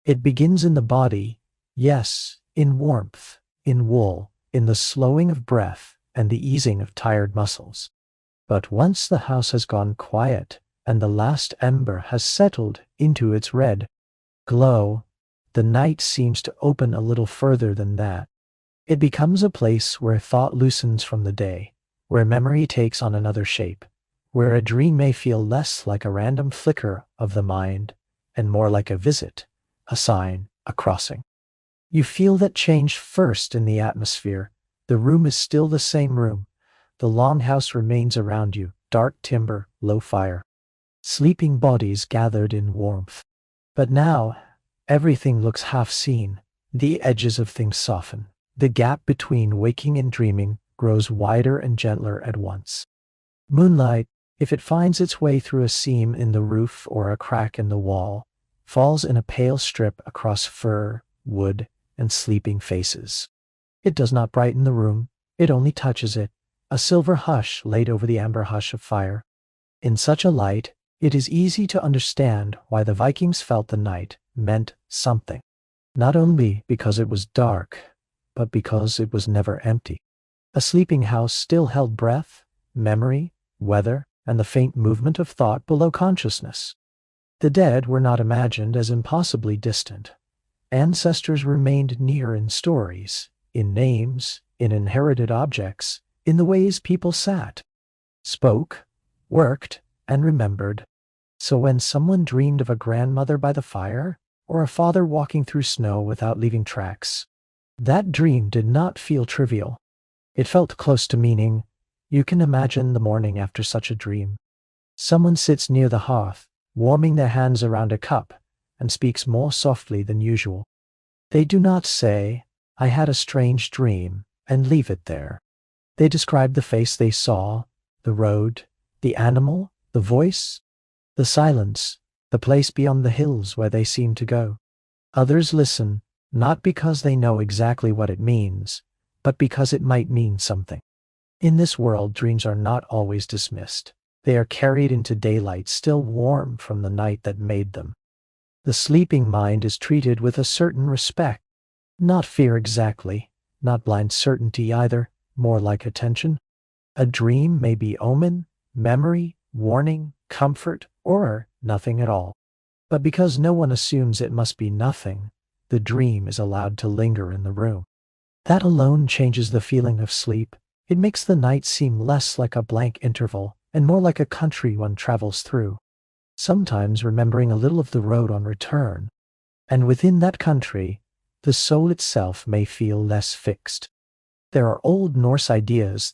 It begins in the body, yes, in warmth, in wool, in the slowing of breath and the easing of tired muscles. But once the house has gone quiet and the last ember has settled into its red glow, the night seems to open a little further than that. It becomes a place where thought loosens from the day, where memory takes on another shape, where a dream may feel less like a random flicker of the mind and more like a visit, a sign, a crossing. You feel that change first in the atmosphere. The room is still the same room. The longhouse remains around you, dark timber, low fire, sleeping bodies gathered in warmth. But now, everything looks half seen. The edges of things soften. The gap between waking and dreaming grows wider and gentler at once. Moonlight, if it finds its way through a seam in the roof or a crack in the wall, falls in a pale strip across fur, wood, and sleeping faces. It does not brighten the room, it only touches it, a silver hush laid over the amber hush of fire. In such a light, it is easy to understand why the Vikings felt the night meant something. Not only because it was dark, but because it was never empty. A sleeping house still held breath, memory, weather, and the faint movement of thought below consciousness. The dead were not imagined as impossibly distant. Ancestors remained near in stories, in names, in inherited objects, in the ways people sat, spoke, worked, and remembered. So when someone dreamed of a grandmother by the fire, or a father walking through snow without leaving tracks, that dream did not feel trivial. It felt close to meaning. You can imagine the morning after such a dream. Someone sits near the hearth, warming their hands around a cup, and speaks more softly than usual. They do not say, "I had a strange dream," and leave it there. They describe the face they saw, the road, the animal, the voice, the silence, the place beyond the hills where they seem to go. Others listen, not because they know exactly what it means, but because it might mean something. In this world, dreams are not always dismissed. They are carried into daylight, still warm from the night that made them. The sleeping mind is treated with a certain respect, not fear exactly, not blind certainty either, more like attention. A dream may be omen, memory, warning, comfort, or nothing at all. But because no one assumes it must be nothing, the dream is allowed to linger in the room. That alone changes the feeling of sleep. It makes the night seem less like a blank interval and more like a country one travels through, sometimes remembering a little of the road on return. And within that country, the soul itself may feel less fixed. There are old Norse ideas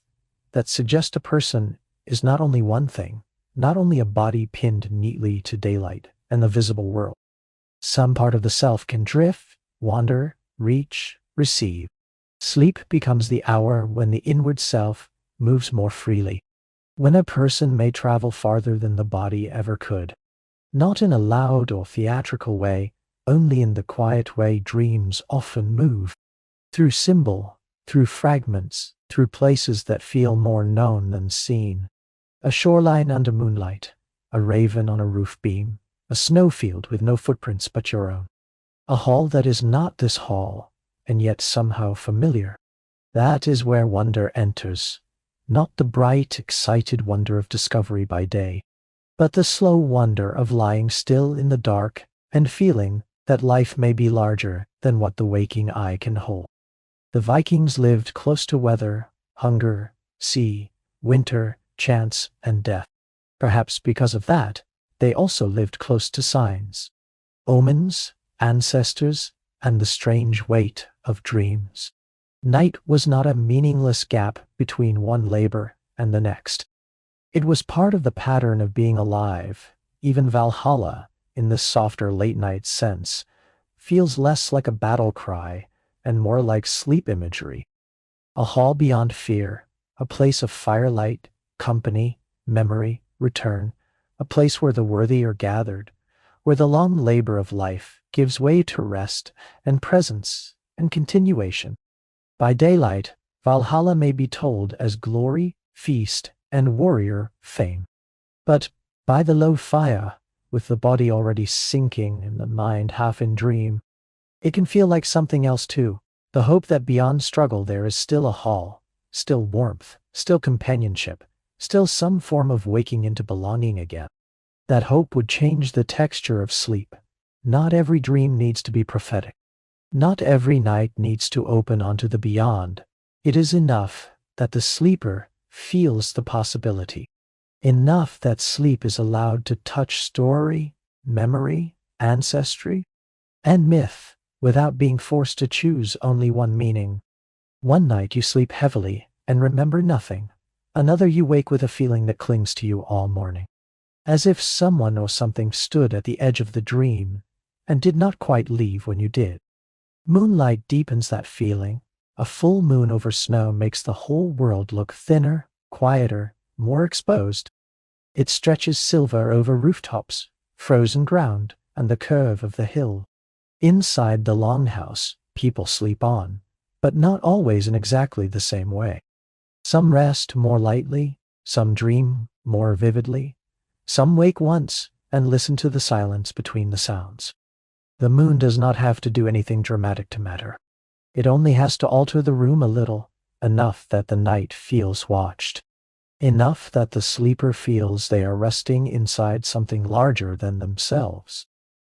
that suggest a person is not only one thing, not only a body pinned neatly to daylight and the visible world. Some part of the self can drift, wander, reach, receive. Sleep becomes the hour when the inward self moves more freely, when a person may travel farther than the body ever could. Not in a loud or theatrical way, only in the quiet way dreams often move. Through symbol, through fragments, through places that feel more known than seen. A shoreline under moonlight, a raven on a roof beam, a snowfield with no footprints but your own. A hall that is not this hall, and yet somehow familiar. That is where wonder enters, not the bright, excited wonder of discovery by day, but the slow wonder of lying still in the dark and feeling that life may be larger than what the waking eye can hold. The Vikings lived close to weather, hunger, sea, winter, chance, and death. Perhaps because of that, they also lived close to signs, omens, ancestors, and the strange weight of dreams. Night was not a meaningless gap between one labor and the next. It was part of the pattern of being alive. Even Valhalla, in this softer late-night sense, feels less like a battle cry and more like sleep imagery. A hall beyond fear, a place of firelight, company, memory, return, a place where the worthy are gathered, where the long labor of life gives way to rest and presence and continuation. By daylight, Valhalla may be told as glory, feast, and warrior fame. But by the low fire, with the body already sinking and the mind half in dream, it can feel like something else too. The hope that beyond struggle there is still a hall, still warmth, still companionship, still some form of waking into belonging again. That hope would change the texture of sleep. Not every dream needs to be prophetic. Not every night needs to open onto the beyond. It is enough that the sleeper feels the possibility. Enough that sleep is allowed to touch story, memory, ancestry, and myth without being forced to choose only one meaning. One night you sleep heavily and remember nothing. Another you wake with a feeling that clings to you all morning. As if someone or something stood at the edge of the dream and did not quite leave when you did. Moonlight deepens that feeling. A full moon over snow makes the whole world look thinner, quieter, more exposed. It stretches silver over rooftops, frozen ground, and the curve of the hill. Inside the longhouse, people sleep on, but not always in exactly the same way. Some rest more lightly, some dream more vividly, some wake once and listen to the silence between the sounds. The moon does not have to do anything dramatic to matter. It only has to alter the room a little, enough that the night feels watched. Enough that the sleeper feels they are resting inside something larger than themselves.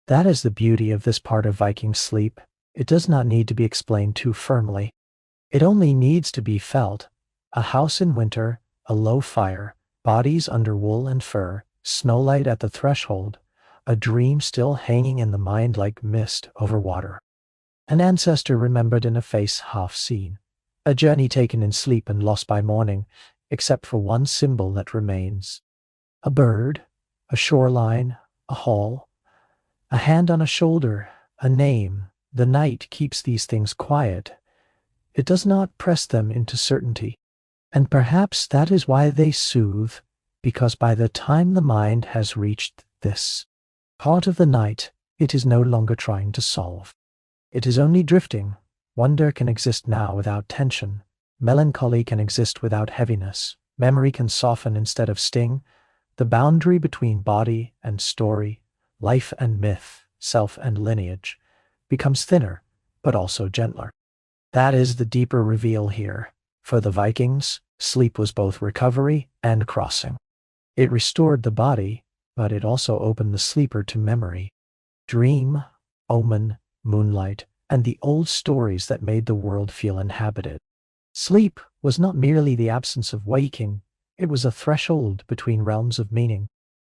That is the beauty of this part of Viking sleep. It does not need to be explained too firmly. It only needs to be felt. A house in winter, a low fire, bodies under wool and fur, snowlight at the threshold, a dream still hanging in the mind like mist over water. An ancestor remembered in a face half seen. A journey taken in sleep and lost by morning, except for one symbol that remains. A bird, a shoreline, a hall, a hand on a shoulder, a name. The night keeps these things quiet. It does not press them into certainty. And perhaps that is why they soothe, because by the time the mind has reached this part of the night, it is no longer trying to solve. It is only drifting. Wonder can exist now without tension. Melancholy can exist without heaviness. Memory can soften instead of sting. The boundary between body and story, life and myth, self and lineage, becomes thinner, but also gentler. That is the deeper reveal here. For the Vikings, sleep was both recovery and crossing. It restored the body, but it also opened the sleeper to memory. Dream, omen, moonlight, and the old stories that made the world feel inhabited. Sleep was not merely the absence of waking, it was a threshold between realms of meaning.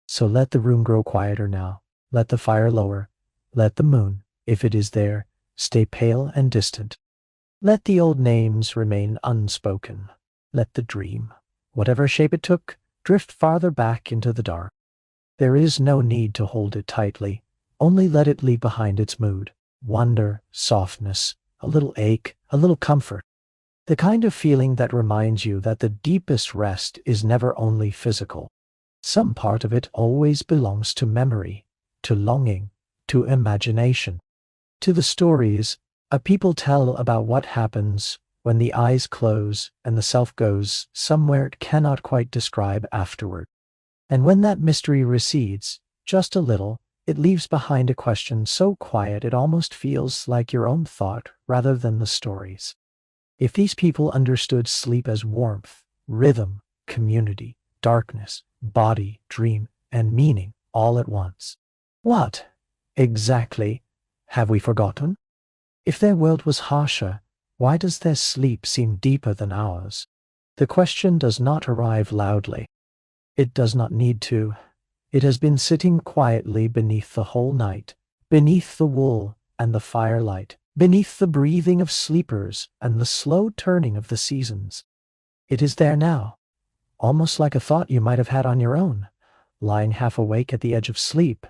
So let the room grow quieter now. Let the fire lower. Let the moon, if it is there, stay pale and distant. Let the old names remain unspoken. Let the dream, whatever shape it took, drift farther back into the dark. There is no need to hold it tightly. Only let it leave behind its mood, wonder, softness, a little ache, a little comfort. The kind of feeling that reminds you that the deepest rest is never only physical. Some part of it always belongs to memory, to longing, to imagination, to the stories a people tell about what happens when the eyes close and the self goes somewhere it cannot quite describe afterward. And when that mystery recedes, just a little, it leaves behind a question so quiet it almost feels like your own thought rather than the stories. If these people understood sleep as warmth, rhythm, community, darkness, body, dream, and meaning all at once, what, exactly, have we forgotten? If their world was harsher, why does their sleep seem deeper than ours? The question does not arrive loudly. It does not need to. It has been sitting quietly beneath the whole night, beneath the wool and the firelight, beneath the breathing of sleepers and the slow turning of the seasons. It is there now, almost like a thought you might have had on your own, lying half awake at the edge of sleep,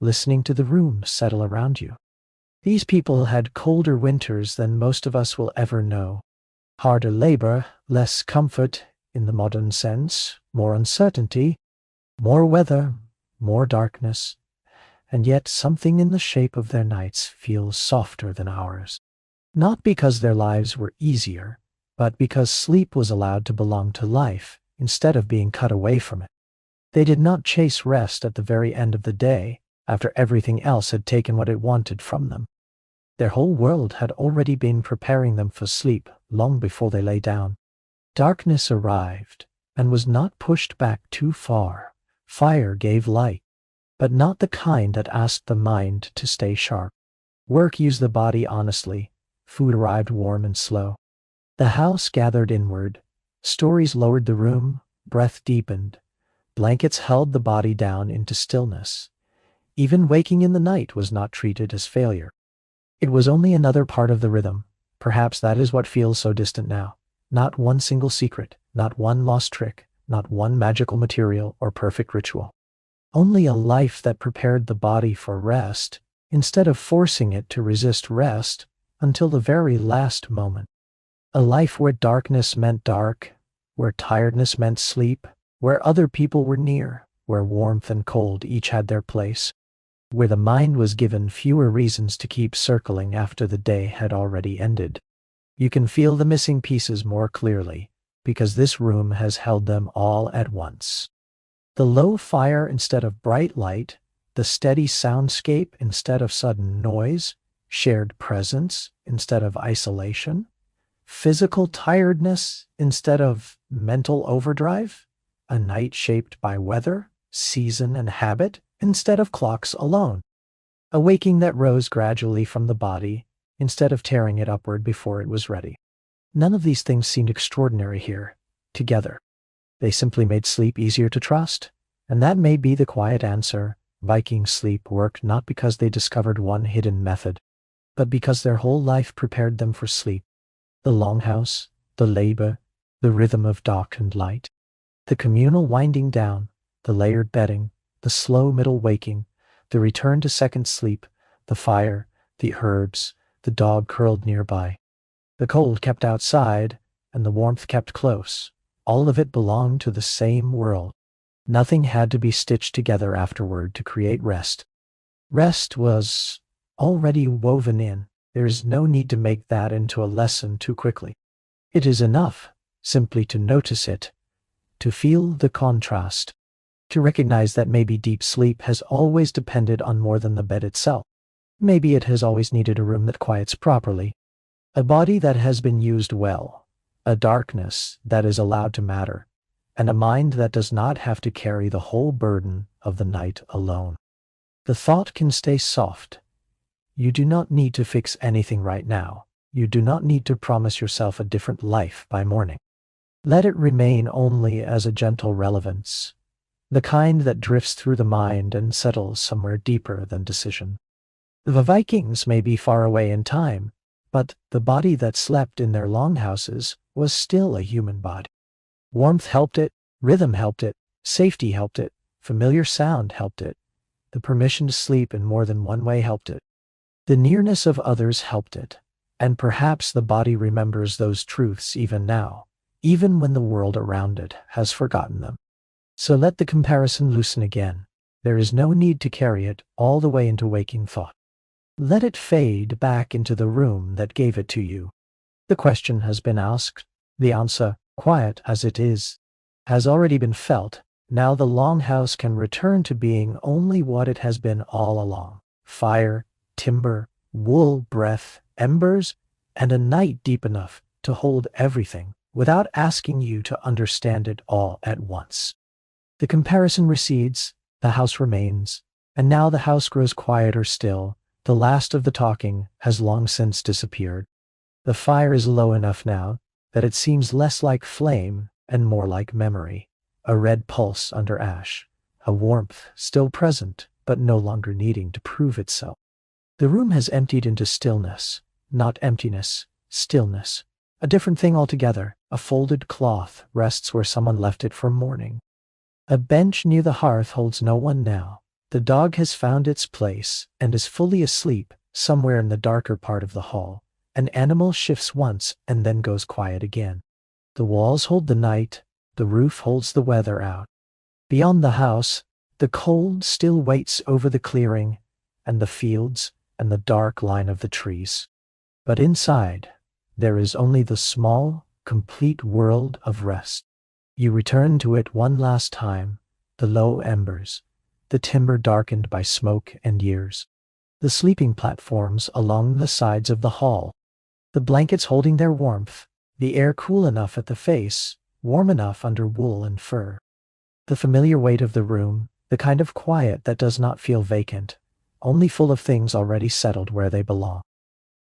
listening to the room settle around you. These people had colder winters than most of us will ever know. Harder labor, less comfort in the modern sense, more uncertainty, more weather, more darkness, and yet something in the shape of their nights feels softer than ours. Not because their lives were easier, but because sleep was allowed to belong to life instead of being cut away from it. They did not chase rest at the very end of the day, after everything else had taken what it wanted from them. Their whole world had already been preparing them for sleep long before they lay down. Darkness arrived and was not pushed back too far. Fire gave light, but not the kind that asked the mind to stay sharp. Work used the body honestly. Food arrived warm and slow. The house gathered inward. Stories lowered the room. Breath deepened. Blankets held the body down into stillness. Even waking in the night was not treated as failure. It was only another part of the rhythm. Perhaps that is what feels so distant now. Not one single secret, not one lost trick, not one magical material or perfect ritual. Only a life that prepared the body for rest, instead of forcing it to resist rest until the very last moment. A life where darkness meant dark, where tiredness meant sleep, where other people were near, where warmth and cold each had their place, where the mind was given fewer reasons to keep circling after the day had already ended. You can feel the missing pieces more clearly, because this room has held them all at once. The low fire instead of bright light, the steady soundscape instead of sudden noise, shared presence instead of isolation, physical tiredness instead of mental overdrive, a night shaped by weather, season, and habit instead of clocks alone, a waking that rose gradually from the body instead of tearing it upward before it was ready. None of these things seemed extraordinary here, together. They simply made sleep easier to trust, and that may be the quiet answer. Viking sleep worked not because they discovered one hidden method, but because their whole life prepared them for sleep. The longhouse, the labor, the rhythm of dark and light, the communal winding down, the layered bedding, the slow middle waking, the return to second sleep, the fire, the herbs, the dog curled nearby. The cold kept outside, and the warmth kept close. All of it belonged to the same world. Nothing had to be stitched together afterward to create rest. Rest was already woven in. There is no need to make that into a lesson too quickly. It is enough simply to notice it, to feel the contrast, to recognize that maybe deep sleep has always depended on more than the bed itself. Maybe it has always needed a room that quiets properly, a body that has been used well, a darkness that is allowed to matter, and a mind that does not have to carry the whole burden of the night alone. The thought can stay soft. You do not need to fix anything right now. You do not need to promise yourself a different life by morning. Let it remain only as a gentle relevance, the kind that drifts through the mind and settles somewhere deeper than decision. The Vikings may be far away in time, but the body that slept in their longhouses was still a human body. Warmth helped it, rhythm helped it, safety helped it, familiar sound helped it. The permission to sleep in more than one way helped it. The nearness of others helped it. And perhaps the body remembers those truths even now, even when the world around it has forgotten them. So let the comparison loosen again. There is no need to carry it all the way into waking thought. Let it fade back into the room that gave it to you. The question has been asked. The answer, quiet as it is, has already been felt. Now the longhouse can return to being only what it has been all along. Fire, timber, wool, breath, embers, and a night deep enough to hold everything without asking you to understand it all at once. The comparison recedes, the house remains, and now the house grows quieter still. The last of the talking has long since disappeared. The fire is low enough now that it seems less like flame and more like memory, a red pulse under ash, a warmth still present but no longer needing to prove itself. The room has emptied into stillness, not emptiness, stillness. A different thing altogether. A folded cloth rests where someone left it for morning. A bench near the hearth holds no one now. The dog has found its place and is fully asleep somewhere in the darker part of the hall. An animal shifts once and then goes quiet again. The walls hold the night, the roof holds the weather out. Beyond the house, the cold still waits over the clearing and the fields and the dark line of the trees. But inside, there is only the small, complete world of rest. You return to it one last time, the low embers, the timber darkened by smoke and years, the sleeping platforms along the sides of the hall, the blankets holding their warmth, the air cool enough at the face, warm enough under wool and fur. The familiar weight of the room, the kind of quiet that does not feel vacant, only full of things already settled where they belong.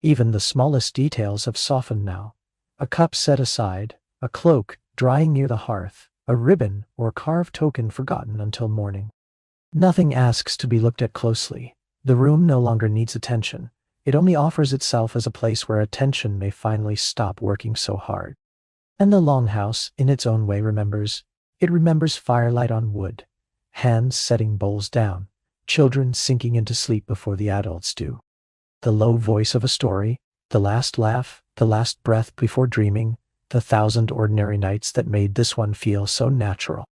Even the smallest details have softened now. A cup set aside, a cloak drying near the hearth, a ribbon or carved token forgotten until morning. Nothing asks to be looked at closely. The room no longer needs attention. It only offers itself as a place where attention may finally stop working so hard. And the longhouse, in its own way, remembers. It remembers firelight on wood, hands setting bowls down, children sinking into sleep before the adults do. The low voice of a story, the last laugh, the last breath before dreaming, the 1,000 ordinary nights that made this one feel so natural.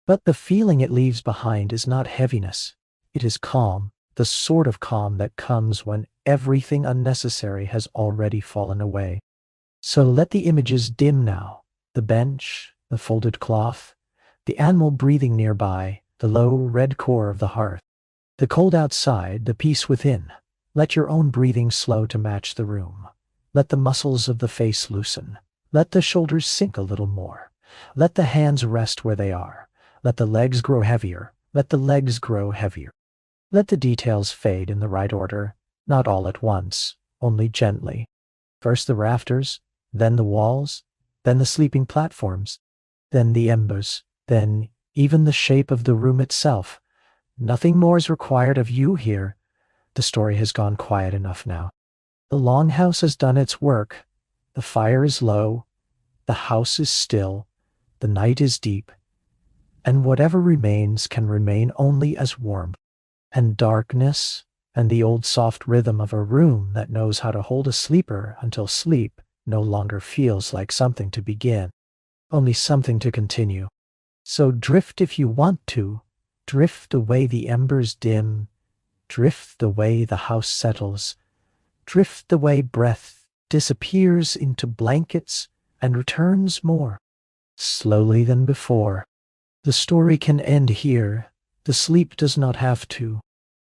But the feeling it leaves behind is not heaviness. It is calm, the sort of calm that comes when everything unnecessary has already fallen away. So let the images dim now. The bench, the folded cloth, the animal breathing nearby, the low red core of the hearth, the cold outside, the peace within. Let your own breathing slow to match the room. Let the muscles of the face loosen. Let the shoulders sink a little more. Let the hands rest where they are. Let the legs grow heavier. Let the legs grow heavier. Let the details fade in the right order, not all at once, only gently. First the rafters, then the walls, then the sleeping platforms, then the embers, then even the shape of the room itself. Nothing more is required of you here. The story has gone quiet enough now. The longhouse has done its work. The fire is low. The house is still. The night is deep. And whatever remains can remain only as warmth and darkness and the old soft rhythm of a room that knows how to hold a sleeper until sleep no longer feels like something to begin, only something to continue. So drift if you want to. Drift away the embers dim. Drift the way the house settles. Drift the way breath disappears into blankets and returns more slowly than before. The story can end here. The sleep does not have to.